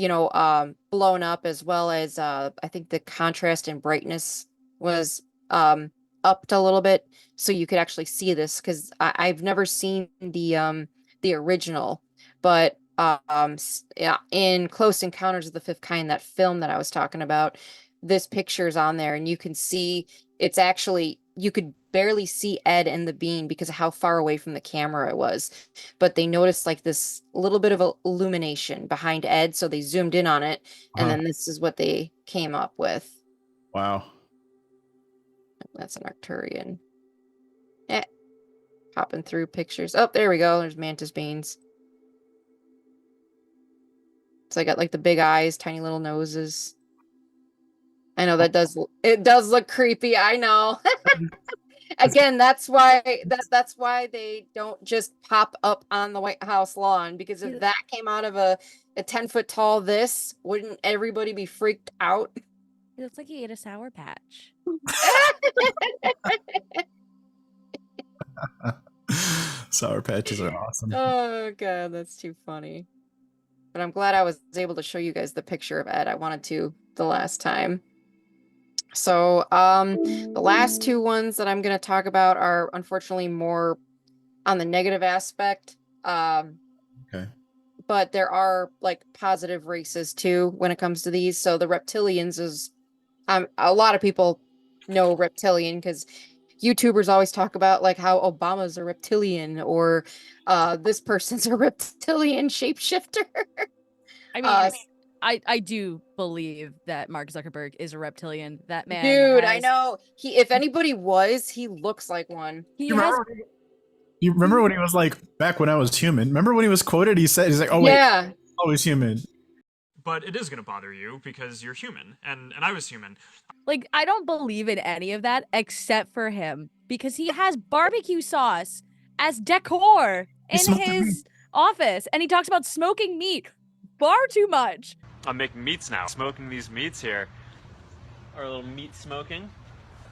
blown up as well as I think the contrast and brightness was upped a little bit so you could actually see this because I've never seen the original, but yeah, in Close Encounters of the Fifth Kind, that film that I was talking about, this picture's on there, and you can see it's actually you could barely see Ed and the bean because of how far away from the camera it was. But they noticed like this little bit of illumination behind Ed, so they zoomed in on it, and then this is what they came up with. Wow. That's an Arcturian. Popping through pictures. Oh, there we go. There's mantis beans. So I got like the big eyes, tiny little noses. I know it does look creepy. I know. Again, that's why they don't just pop up on the White House lawn, because if that came out of a 10-foot tall this, wouldn't everybody be freaked out? It looks like he ate a Sour Patch. Sour Patches are awesome. Oh god, that's too funny. But I'm glad I was able to show you guys the picture of Ed. I wanted to the last time. So, the last two ones that I'm going to talk about are unfortunately more on the negative aspect. Okay. But there are like positive races too when it comes to these. So the reptilians is, a lot of people know reptilian because YouTubers always talk about like how Obama's a reptilian, or this person's a reptilian shapeshifter. I mean, I do believe that Mark Zuckerberg is a reptilian. That man, dude, I know. If anybody was, he looks like one. You remember when he was like, back when I was human? Remember when he was quoted? He's like, oh wait, Yeah. always human. But it is going to bother you because you're human, and I was human. Like, I don't believe in any of that except for him, because he has barbecue sauce as decor in his office, and he talks about smoking meat far too much. I'm making meats now. Smoking these meats here. Our little meat smoking.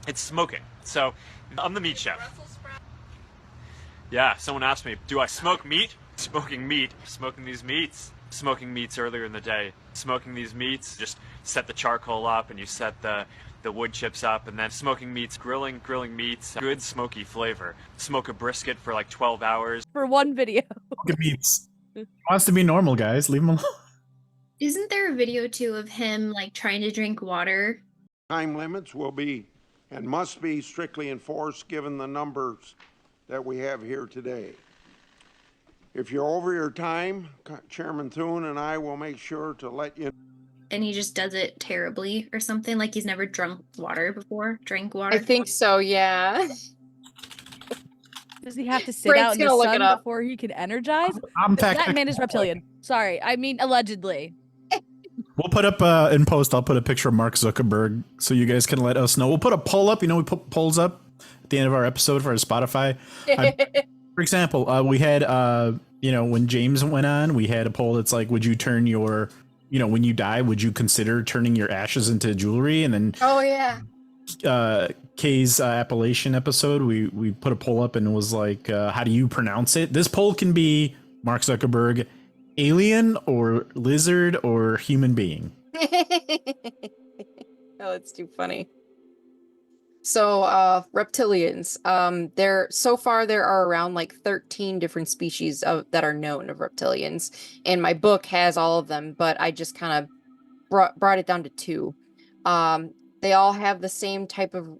It's smoking. So, I'm the meat chef. Yeah, someone asked me, do I smoke meat? Smoking meat. Smoking these meats. Smoking meats earlier in the day. Smoking these meats, just set the charcoal up and you set the wood chips up, and then smoking meats, grilling meats, good smoky flavor. Smoke a brisket for like 12 hours. For one video. Smoking meats. He wants to be normal, guys. Leave him alone. Isn't there a video too of him like trying to drink water? Time limits will be and must be strictly enforced given the numbers that we have here today. If you're over your time, Chairman Thune and I will make sure to let you. And he just does it terribly or something, like he's never drank water. I think so, yeah. Does he have to sit Frank's out in the gonna look it sun up. before he can energize? I'm That man is reptilian. Sorry, I mean allegedly. We'll put up in post. I'll put a picture of Mark Zuckerberg so you guys can let us know. We'll put a poll up. You know, we put polls up at the end of our episode for our Spotify. For example, we had when James went on, we had a poll that's like, would you turn your, when you die, would you consider turning your ashes into jewelry? And then oh yeah, Kay's Appalachian episode, we put a poll up and it was like, how do you pronounce it? This poll can be Mark Zuckerberg, alien or lizard or human being. Oh, it's too funny. So reptilians, there are around like 13 different species that are known of reptilians, and my book has all of them, but I just kind of brought it down to 2. They all have the same type of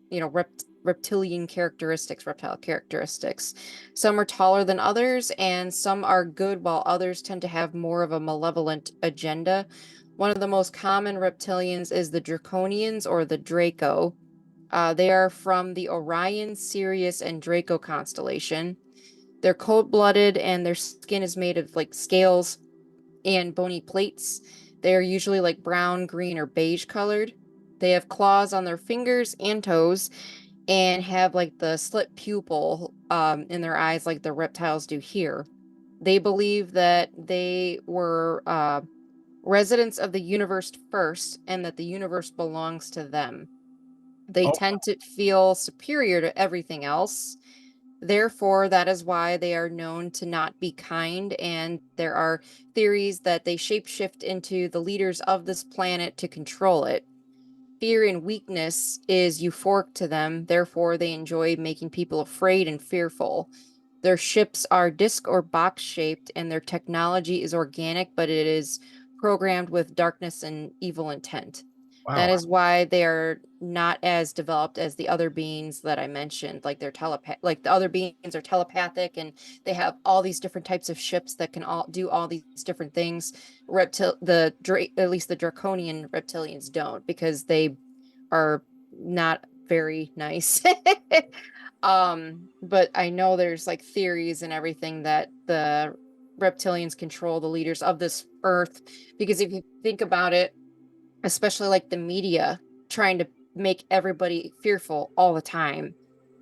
reptile characteristics. Some are taller than others, and some are good, while others tend to have more of a malevolent agenda. One of the most common reptilians is the Draconians, or the Draco. They are from the Orion, Sirius, and Draco constellation. They're cold-blooded, and their skin is made of like scales and bony plates. They are usually like brown, green, or beige colored. They have claws on their fingers and toes, and have like the slit pupil in their eyes like the reptiles do here. They believe that they were residents of the universe first, and that the universe belongs to them. They tend to feel superior to everything else. Therefore, that is why they are known to not be kind, and there are theories that they shapeshift into the leaders of this planet to control it. Fear and weakness is euphoric to them, therefore they enjoy making people afraid and fearful. Their ships are disc or box shaped, and their technology is organic, but it is programmed with darkness and evil intent. Wow. That is why they are not as developed as the other beings that I mentioned. Like the other beings are telepathic, and they have all these different types of ships that can all do all these different things. At least the Draconian reptilians don't, because they are not very nice. But I know there's like theories and everything that the reptilians control the leaders of this earth, because if you think about it, especially like the media trying to make everybody fearful all the time.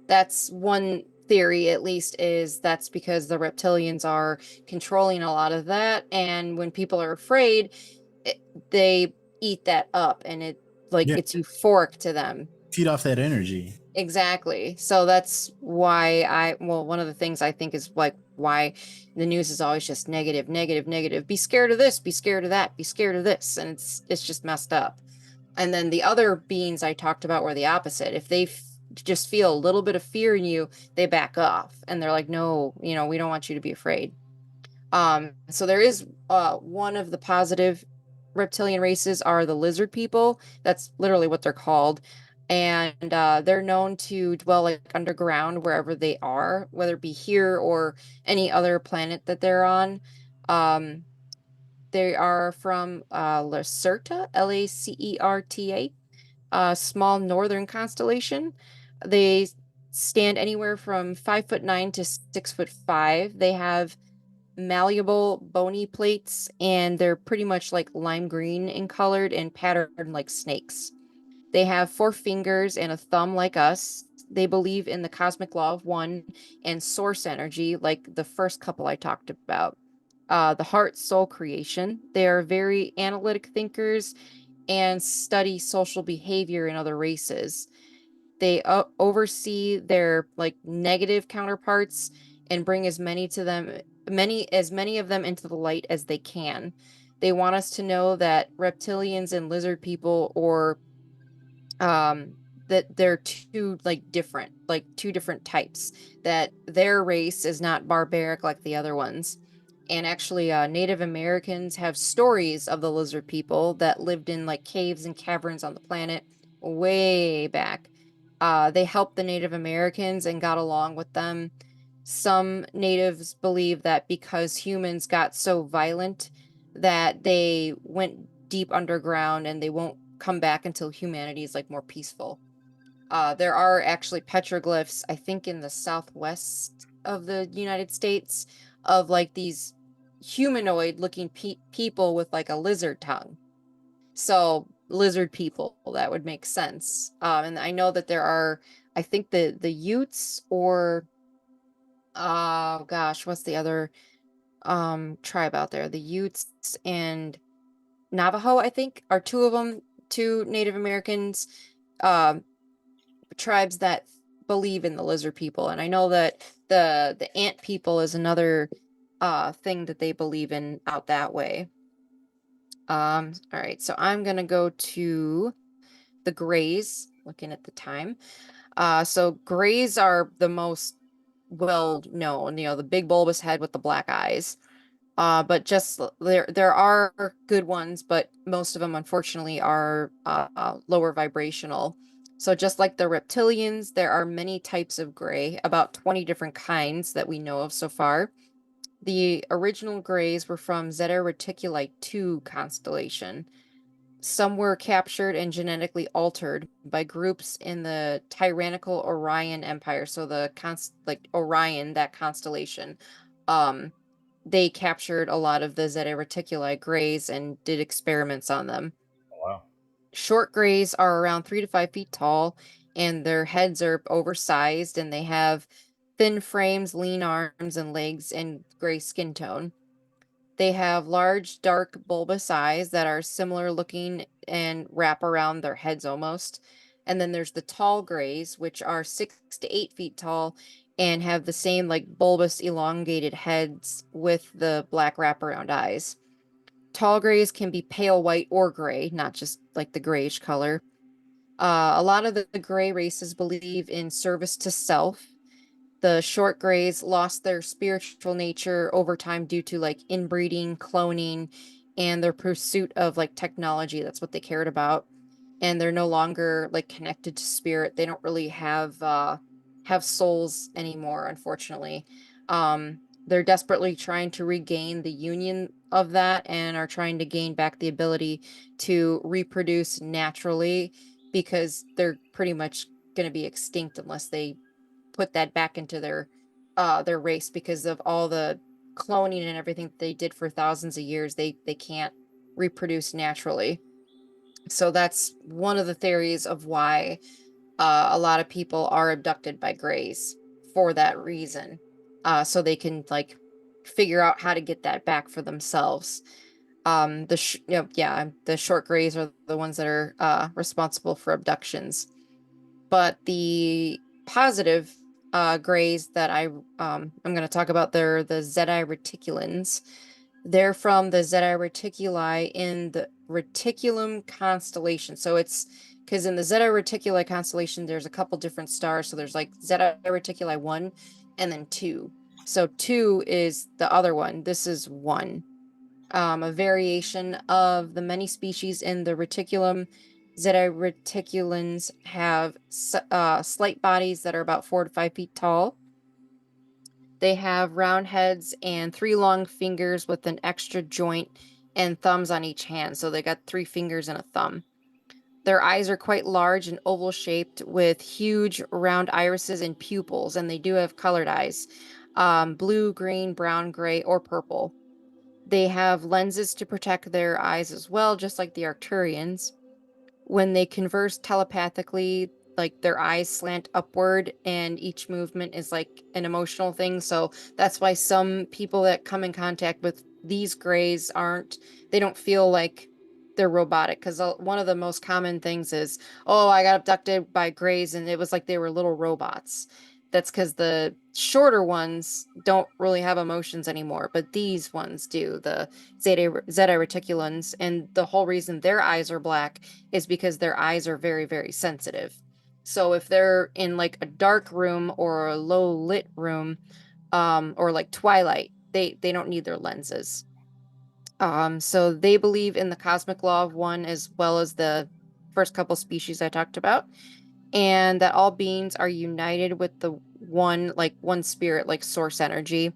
That's one theory, at least, is that's because the reptilians are controlling a lot of that, and when people are afraid, they eat that up, and it's euphoric to them. Feed off that energy. Exactly. So that's why one of the things I think is like why the news is always just negative, negative, negative. Be scared of this, be scared of that, be scared of this, and it's just messed up. And then the other beings I talked about were the opposite. If they just feel a little bit of fear in you, they back off and they're like, no, we don't want you to be afraid. So there is one of the positive reptilian races are the lizard people. That's literally what they're called. And they're known to dwell like underground wherever they are, whether it be here or any other planet that they're on. They are from Lacerta, Lacerta, a small northern constellation. They stand anywhere from 5'9" to 6'5". They have malleable bony plates, and they're pretty much like lime green in colored and patterned like snakes. They have 4 fingers and a thumb like us. They believe in the cosmic law of one and source energy, like the first couple I talked about. The heart soul creation. They are very analytic thinkers and study social behavior in other races. They oversee their like negative counterparts and bring as many of them into the light as they can. They want us to know that reptilians and lizard people, or that they're two different types, that their race is not barbaric like the other ones. And actually, Native Americans have stories of the lizard people that lived in like caves and caverns on the planet way back. They helped the Native Americans and got along with them. Some natives believe that because humans got so violent that they went deep underground and they won't come back until humanity is like more peaceful. There are actually petroglyphs, I think, in the southwest of the United States of like these humanoid looking people with like a lizard tongue. So lizard people, that would make sense. And I know that there are, I think the Utes, or oh gosh, what's the other tribe out there? The Utes and Navajo, I think, are two of them, two Native Americans, tribes that believe in the lizard people. And I know that the ant people is another thing that they believe in out that way. All right, so I'm gonna go to the grays, looking at the time. So grays are the most well known, the big bulbous head with the black eyes. But just there are good ones, but most of them unfortunately are lower vibrational. So just like the reptilians, there are many types of gray, about 20 different kinds that we know of so far. The original grays were from Zeta Reticuli 2 constellation. Some were captured and genetically altered by groups in the tyrannical Orion Empire. So the Orion, that constellation, they captured a lot of the Zeta Reticuli grays and did experiments on them. Wow. Short grays are around 3 to 5 feet tall, and their heads are oversized, and they have thin frames, lean arms and legs, and gray skin tone. They have large, dark, bulbous eyes that are similar looking and wrap around their heads almost. And then there's the tall grays, which are 6 to 8 feet tall and have the same like bulbous, elongated heads with the black wraparound eyes. Tall grays can be pale white or gray, not just like the grayish color. A lot of the gray races believe in service to self. The short grays lost their spiritual nature over time due to like inbreeding, cloning, and their pursuit of like technology. That's what they cared about. And they're no longer like connected to spirit. They don't really have souls anymore, unfortunately. They're desperately trying to regain the union of that and are trying to gain back the ability to reproduce naturally, because they're pretty much going to be extinct unless they put that back into their race, because of all the cloning and everything that they did for thousands of years. They can't reproduce naturally. So that's one of the theories of why a lot of people are abducted by grays for that reason. So they can like figure out how to get that back for themselves. The short grays are the ones that are responsible for abductions. But the positive grays that I'm going to talk about, they're the Zeti reticulans. They're from the Zeti reticuli in the Reticulum constellation. So it's because in the Zeti reticuli constellation, there's a couple different stars. So there's like Zeti reticuli 1 and then 2. So 2 is the other one. This is 1. A variation of the many species in the reticulum. Zeti reticulans have slight bodies that are about 4 to 5 feet tall. They have round heads and 3 long fingers with an extra joint and thumbs on each hand. So they got 3 fingers and a thumb. Their eyes are quite large and oval shaped with huge round irises and pupils, and they do have colored eyes, blue, green, brown, gray, or purple. They have lenses to protect their eyes as well, just like the Arcturians. When they converse telepathically, like their eyes slant upward and each movement is like an emotional thing. So that's why some people that come in contact with these grays they don't feel like they're robotic. Because one of the most common things is, oh, I got abducted by grays and it was like they were little robots. That's because the shorter ones don't really have emotions anymore, but these ones do, the Zeta reticulans. And the whole reason their eyes are black is because their eyes are very, very sensitive. So if they're in like a dark room or a low lit room, or like twilight, they don't need their lenses. So they believe in the cosmic law of one as well as the first couple species I talked about, and that all beings are united with the one spirit, like source energy.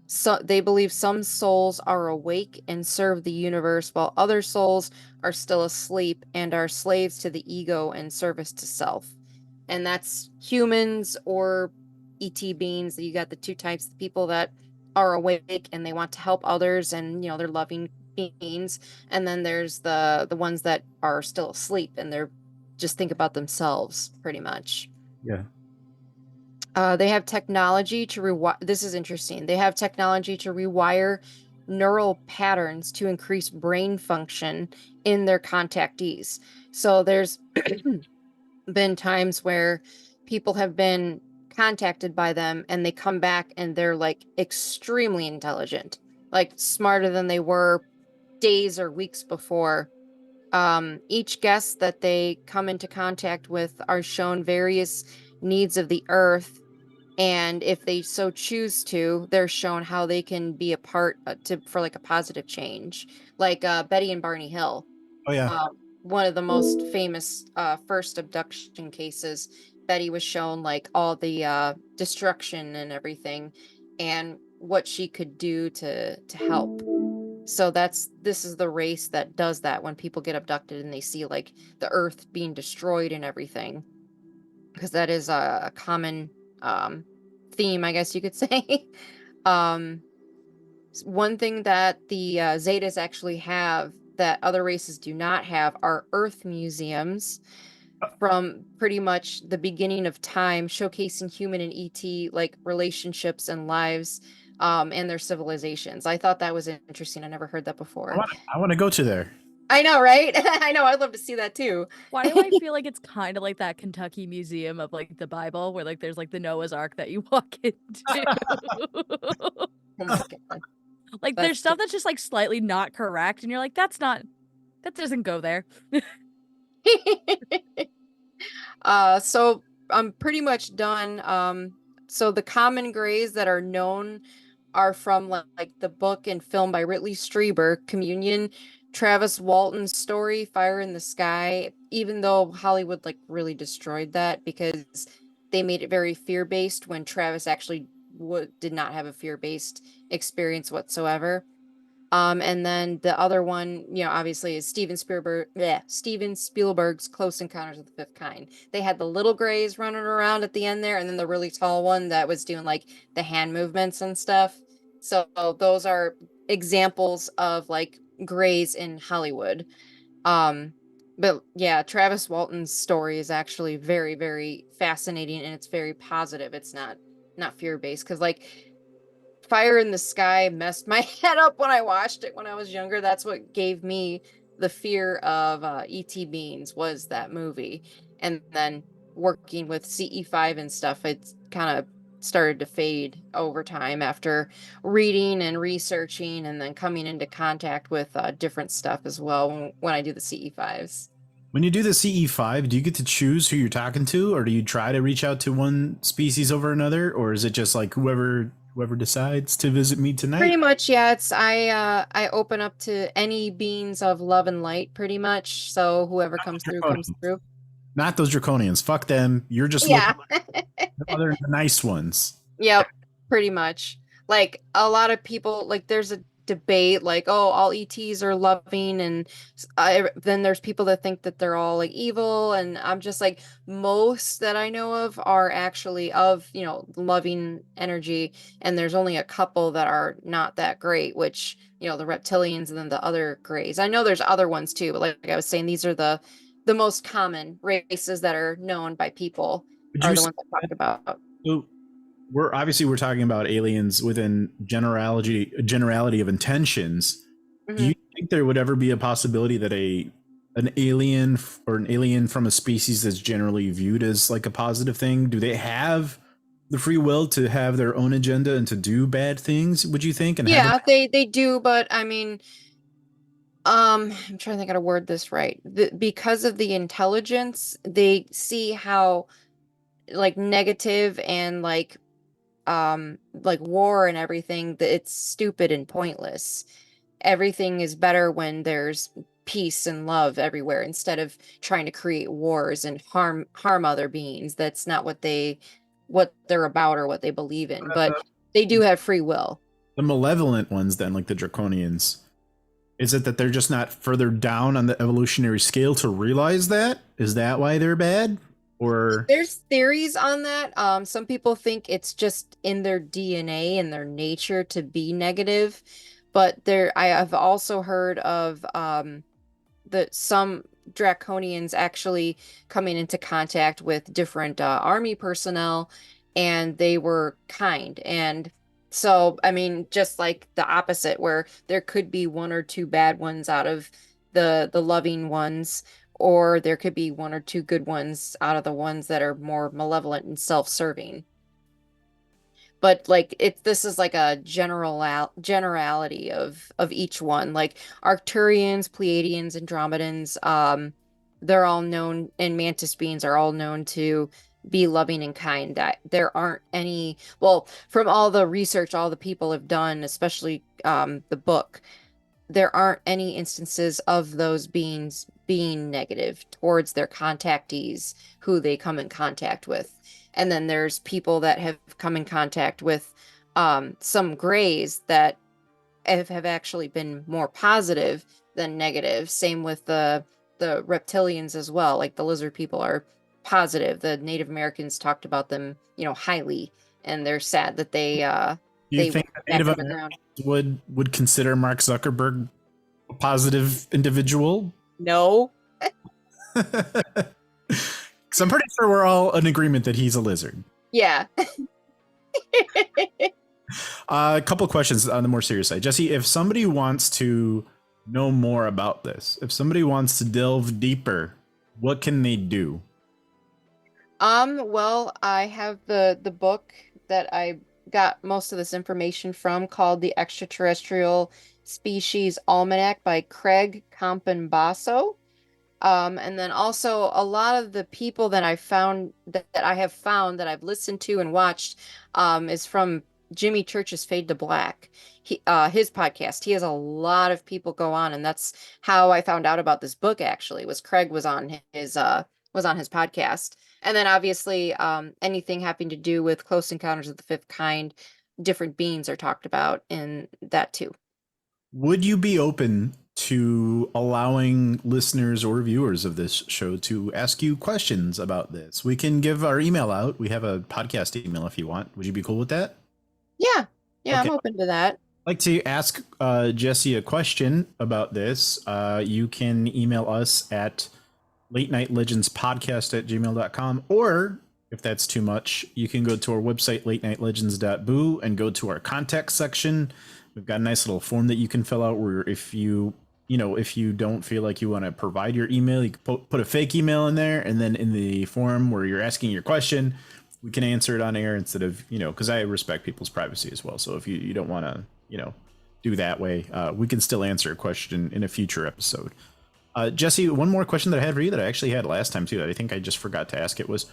So they believe some souls are awake and serve the universe while other souls are still asleep and are slaves to the ego and service to self. And that's humans or ET beings. You got the two types, the people that are awake and they want to help others and they're loving beings. And then there's the ones that are still asleep and they're just think about themselves pretty much. Yeah. They have technology to rewire. This is interesting. They have technology to rewire neural patterns to increase brain function in their contactees. So there's been times where people have been contacted by them and they come back and they're like extremely intelligent, like smarter than they were days or weeks before. Each guest that they come into contact with are shown various needs of the earth, and if they so choose to, they're shown how they can be a part for like a positive change, like Betty and Barney Hill. Oh yeah. One of the most famous first abduction cases. Betty was shown like all the destruction and everything, and what she could do to help. So this is the race that does that when people get abducted and they see like the earth being destroyed and everything, because that is a common theme, I guess you could say. One thing that the Zetas actually have that other races do not have are Earth museums from pretty much the beginning of time, showcasing human and ET like relationships and lives, and their civilizations. I thought that was interesting. I never heard that before. I want to go to there. I know, right? I know. I'd love to see that too. Why do I feel like it's kind of like that Kentucky Museum of like the Bible, where like there's like the Noah's Ark that you walk into? Oh my God. Like there's stuff that's just like slightly not correct, and you're like, that doesn't go there. So I'm pretty much done. So the common grays that are known are from like the book and film by Ridley Strieber, Communion, Travis Walton's story, Fire in the Sky, even though Hollywood like really destroyed that because they made it very fear-based when Travis actually did not have a fear-based experience whatsoever. And then the other one, obviously is Steven Spielberg's Close Encounters of the Fifth Kind. They had the little grays running around at the end there, and then the really tall one that was doing like the hand movements and stuff. So those are examples of like grays in Hollywood. But yeah, Travis Walton's story is actually very, very fascinating, and it's very positive. It's not fear-based, because like Fire in the Sky messed my head up when I watched it when I was younger. That's what gave me the fear of ET beings, was that movie. And then working with CE5 and stuff, it's kind of started to fade over time after reading and researching, and then coming into contact with different stuff as well when I do the CE5s. When you do the CE5, do you get to choose who you're talking to, or do you try to reach out to one species over another, or is it just like whoever decides to visit me tonight? Pretty much, yeah. It's I open up to any beings of love and light, pretty much. So whoever comes through comes through. Not those draconians. Fuck them. You're just Yeah. looking at the other nice ones. Yep, pretty much. Like a lot of people, like there's a debate, like, oh, all ETs are loving, and then there's people that think that they're all like evil, and I'm just like, most that I know of are actually of, loving energy, and there's only a couple that are not that great, which, the reptilians and then the other grays. I know there's other ones too, but like I was saying, these are the most common races that are known by people, are the ones I talked about. So we're talking about aliens within generality of intentions. Do you think there would ever be a possibility that an alien from a species that's generally viewed as like a positive thing, do they have the free will to have their own agenda and to do bad things, would you think? And yeah, they do, but I mean, I'm trying to think how to word this right. Because of the intelligence, they see how like negative and like war and everything, that it's stupid and pointless. Everything is better when there's peace and love everywhere, instead of trying to create wars and harm other beings. That's not what they're about or what they believe in, but they do have free will. The malevolent ones then, like the draconians, is it that they're just not further down on the evolutionary scale to realize that? Is that why they're bad? Or there's theories on that. Some people think it's just in their DNA and their nature to be negative, but I have also heard of some draconians actually coming into contact with different army personnel, and they were kind. And so, I mean, just like the opposite, where there could be one or two bad ones out of the loving ones, or there could be one or two good ones out of the ones that are more malevolent and self-serving. But like this is like a generality of each one. Like Arcturians, Pleiadians, Andromedans, they're all known, and mantis beings are all known to be loving and kind. That there aren't any, well, from all the research all the people have done, especially the book, there aren't any instances of those beings being negative towards their contactees who they come in contact with. And then there's people that have come in contact with some grays that have actually been more positive than negative. Same with the reptilians as well. Like the lizard people are positive. The Native Americans talked about them, highly, and they're sad that they do you think Native Americans would consider Mark Zuckerberg a positive individual? No. Because I'm pretty sure we're all in agreement that he's a lizard. Yeah. A couple of questions on the more serious side. Jessiy, if somebody wants to know more about this, if somebody wants to delve deeper, what can they do? Well, I have the book that I got most of this information from, called The Extraterrestrial Species Almanac by Craig Campobasso. And then also a lot of the people that I found that I've listened to and watched is from Jimmy Church's Fade to Black. His podcast. He has a lot of people go on, and that's how I found out about this book. Actually, was Craig was on his podcast. And then obviously anything having to do with Close Encounters of the Fifth Kind, different beings are talked about in that too. Would you be open to allowing listeners or viewers of this show to ask you questions about this? We can give our email out. We have a podcast email if you want. Would you be cool with that? Yeah. Yeah, Okay. I'm open to that. I'd like to ask Jessiy a question about this. You can email us at late night legends podcast at gmail.com, or if that's too much, you can go to our website, latenightlegends.boo, and go to our contact section. We've got a nice little form that you can fill out where if you don't feel like you want to provide your email, you can put a fake email in there, and then in the form where you're asking your question, we can answer it on air instead of, because I respect people's privacy as well. So if you don't want to, do that way, we can still answer a question in a future episode. Jessiy, one more question that I had for you that I actually had last time too, that I think I just forgot to ask. It was,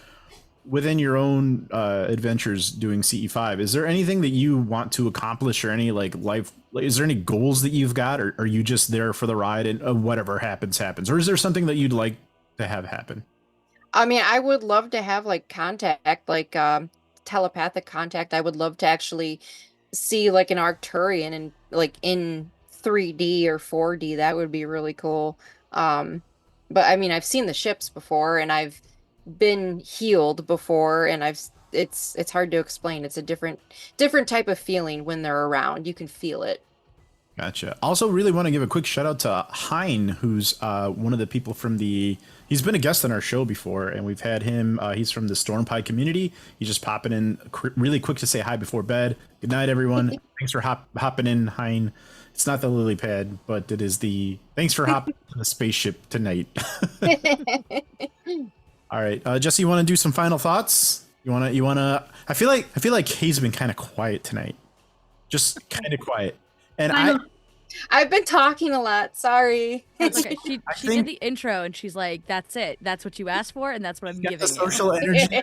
within your own adventures doing CE5, is there anything that you want to accomplish, or any is there any goals that you've got, or are you just there for the ride and whatever happens, or is there something that you'd like to have happen? I mean, I would love to have contact, telepathic contact. I would love to actually see an Arcturian and in 3D or 4D. That would be really cool. But I mean, I've seen the ships before, and I've been healed before, and it's hard to explain. It's a different type of feeling when they're around. You can feel it. Gotcha. Also, really want to give a quick shout out to Hein, who's one of the people from he's been a guest on our show before, and we've had him. He's from the Storm Pie community. He's just popping in really quick to say hi before bed. Good night, everyone. Thanks for hopping in, Hein. It's not the lily pad, but it is thanks for hopping on the spaceship tonight. All right, Jessiy, you want to do some final thoughts? You want to, I feel like Kay's been kind of quiet tonight. Just kind of quiet. And I've been talking a lot. Sorry. That's okay. She did the intro, and she's like, "That's it. That's what you asked for, and that's what I'm giving." The social energy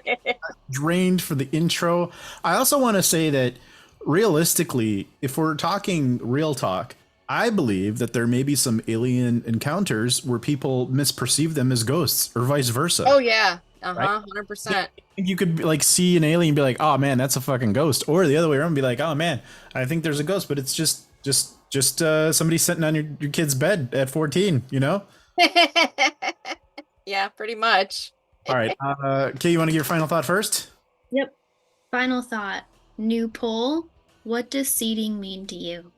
drained for the intro. I also want to say that realistically, if we're talking real talk, I believe that there may be some alien encounters where people misperceive them as ghosts, or vice versa. Oh yeah. Right? 100%. You could see an alien and be like, "Oh man, that's a fucking ghost," or the other way around, and be like, "Oh man, I think there's a ghost, but it's just somebody sitting on your kid's bed at 14, Yeah, pretty much. All right. Kay, you want to give your final thought first? Yep. Final thought. New poll. What does seeding mean to you?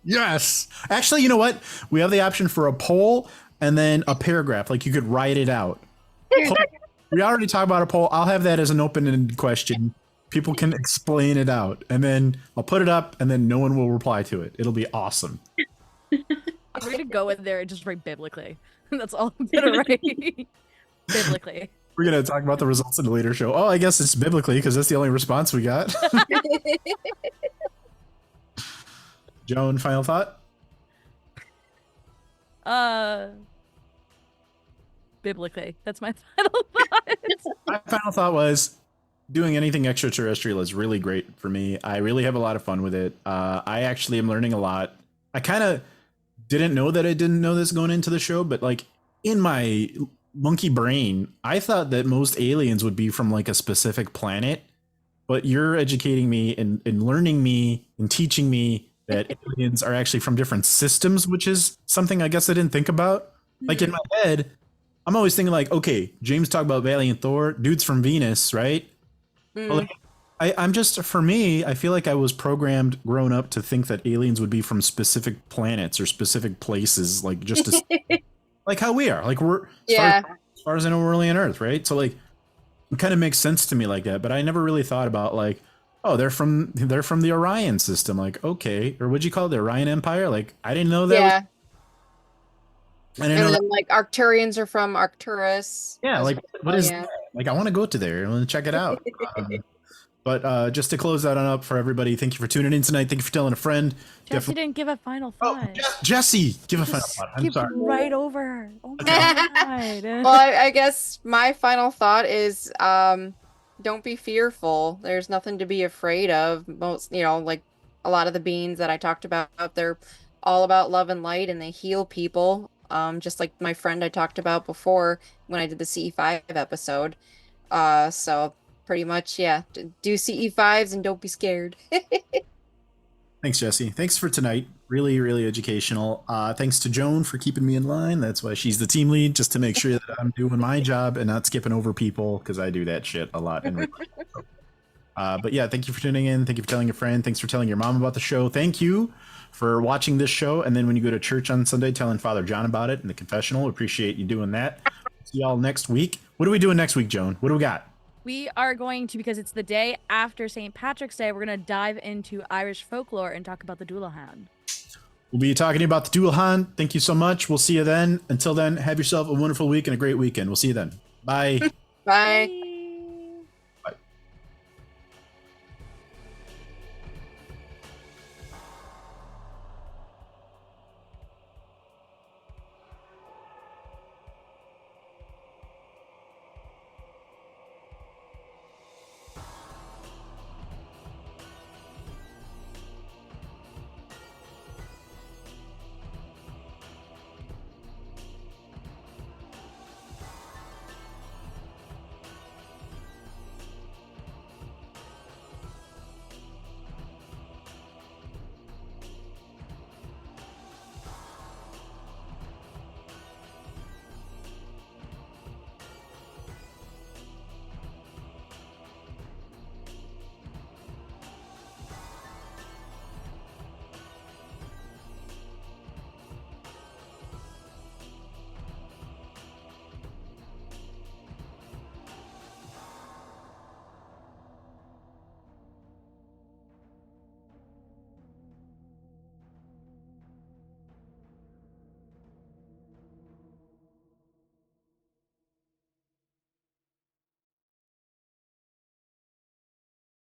Yes. Actually, you know what? We have the option for a poll and then a paragraph. You could write it out. We already talked about a poll. I'll have that as an open-ended question. People can explain it out, and then I'll put it up, and then no one will reply to it. It'll be awesome. I'm going to go in there and just write biblically. That's all I'm going to write. Biblically. We're going to talk about the results in a later show. Oh, I guess it's biblically, because that's the only response we got. Joan, final thought? Biblically. That's my final thought. My final thought was, doing anything extraterrestrial is really great for me. I really have a lot of fun with it. I actually am learning a lot. I kind of didn't know that I didn't know this going into the show, but in my monkey brain, I thought that most aliens would be from a specific planet, but you're educating me and learning me and teaching me that aliens are actually from different systems, which is something I guess I didn't think about. In my head, I'm always thinking okay, James talked about Valiant Thor, dude's from Venus, right? Well, I'm just, for me, I feel like I was programmed, grown up, to think that aliens would be from specific planets or specific places, just to, how we are. We're, as far as I know, we're only on Earth, right? So it kind of makes sense to me like that. But I never really thought about oh, they're from the Orion system. Okay, or what'd you call it, the Orion Empire? I didn't know that. Yeah. I didn't know that. Arcturians are from Arcturus. Yeah, what is that? I want to go to there. I want to check it out. But just to close that on up for everybody, thank you for tuning in tonight. Thank you for telling a friend. Jessiy didn't give a final thought. Jessiy, give a final thought. I'm sorry. Right over her. Oh my God. Well, I guess my final thought is don't be fearful. There's nothing to be afraid of. Most, a lot of the beings that I talked about, they're all about love and light, and they heal people. Just like my friend I talked about before when I did the CE5 episode. So pretty much, yeah, do CE5s and don't be scared. Thanks, Jessiy. Thanks for tonight. Really, really educational. Thanks to Joan for keeping me in line. That's why she's the team lead, just to make sure that I'm doing my job and not skipping over people, because I do that shit a lot in real life. But yeah, thank you for tuning in. Thank you for telling a friend. Thanks for telling your mom about the show. Thank you for watching this show. And then when you go to church on Sunday, telling Father John about it in the confessional. Appreciate you doing that. See y'all next week. What are we doing next week, Joan? What do we got? We are going to, because it's the day after St. Patrick's Day, we're going to dive into Irish folklore and talk about the Dullahan. We'll be talking about the Dullahan. Thank you so much. We'll see you then. Until then, have yourself a wonderful week and a great weekend. We'll see you then. Bye. Bye.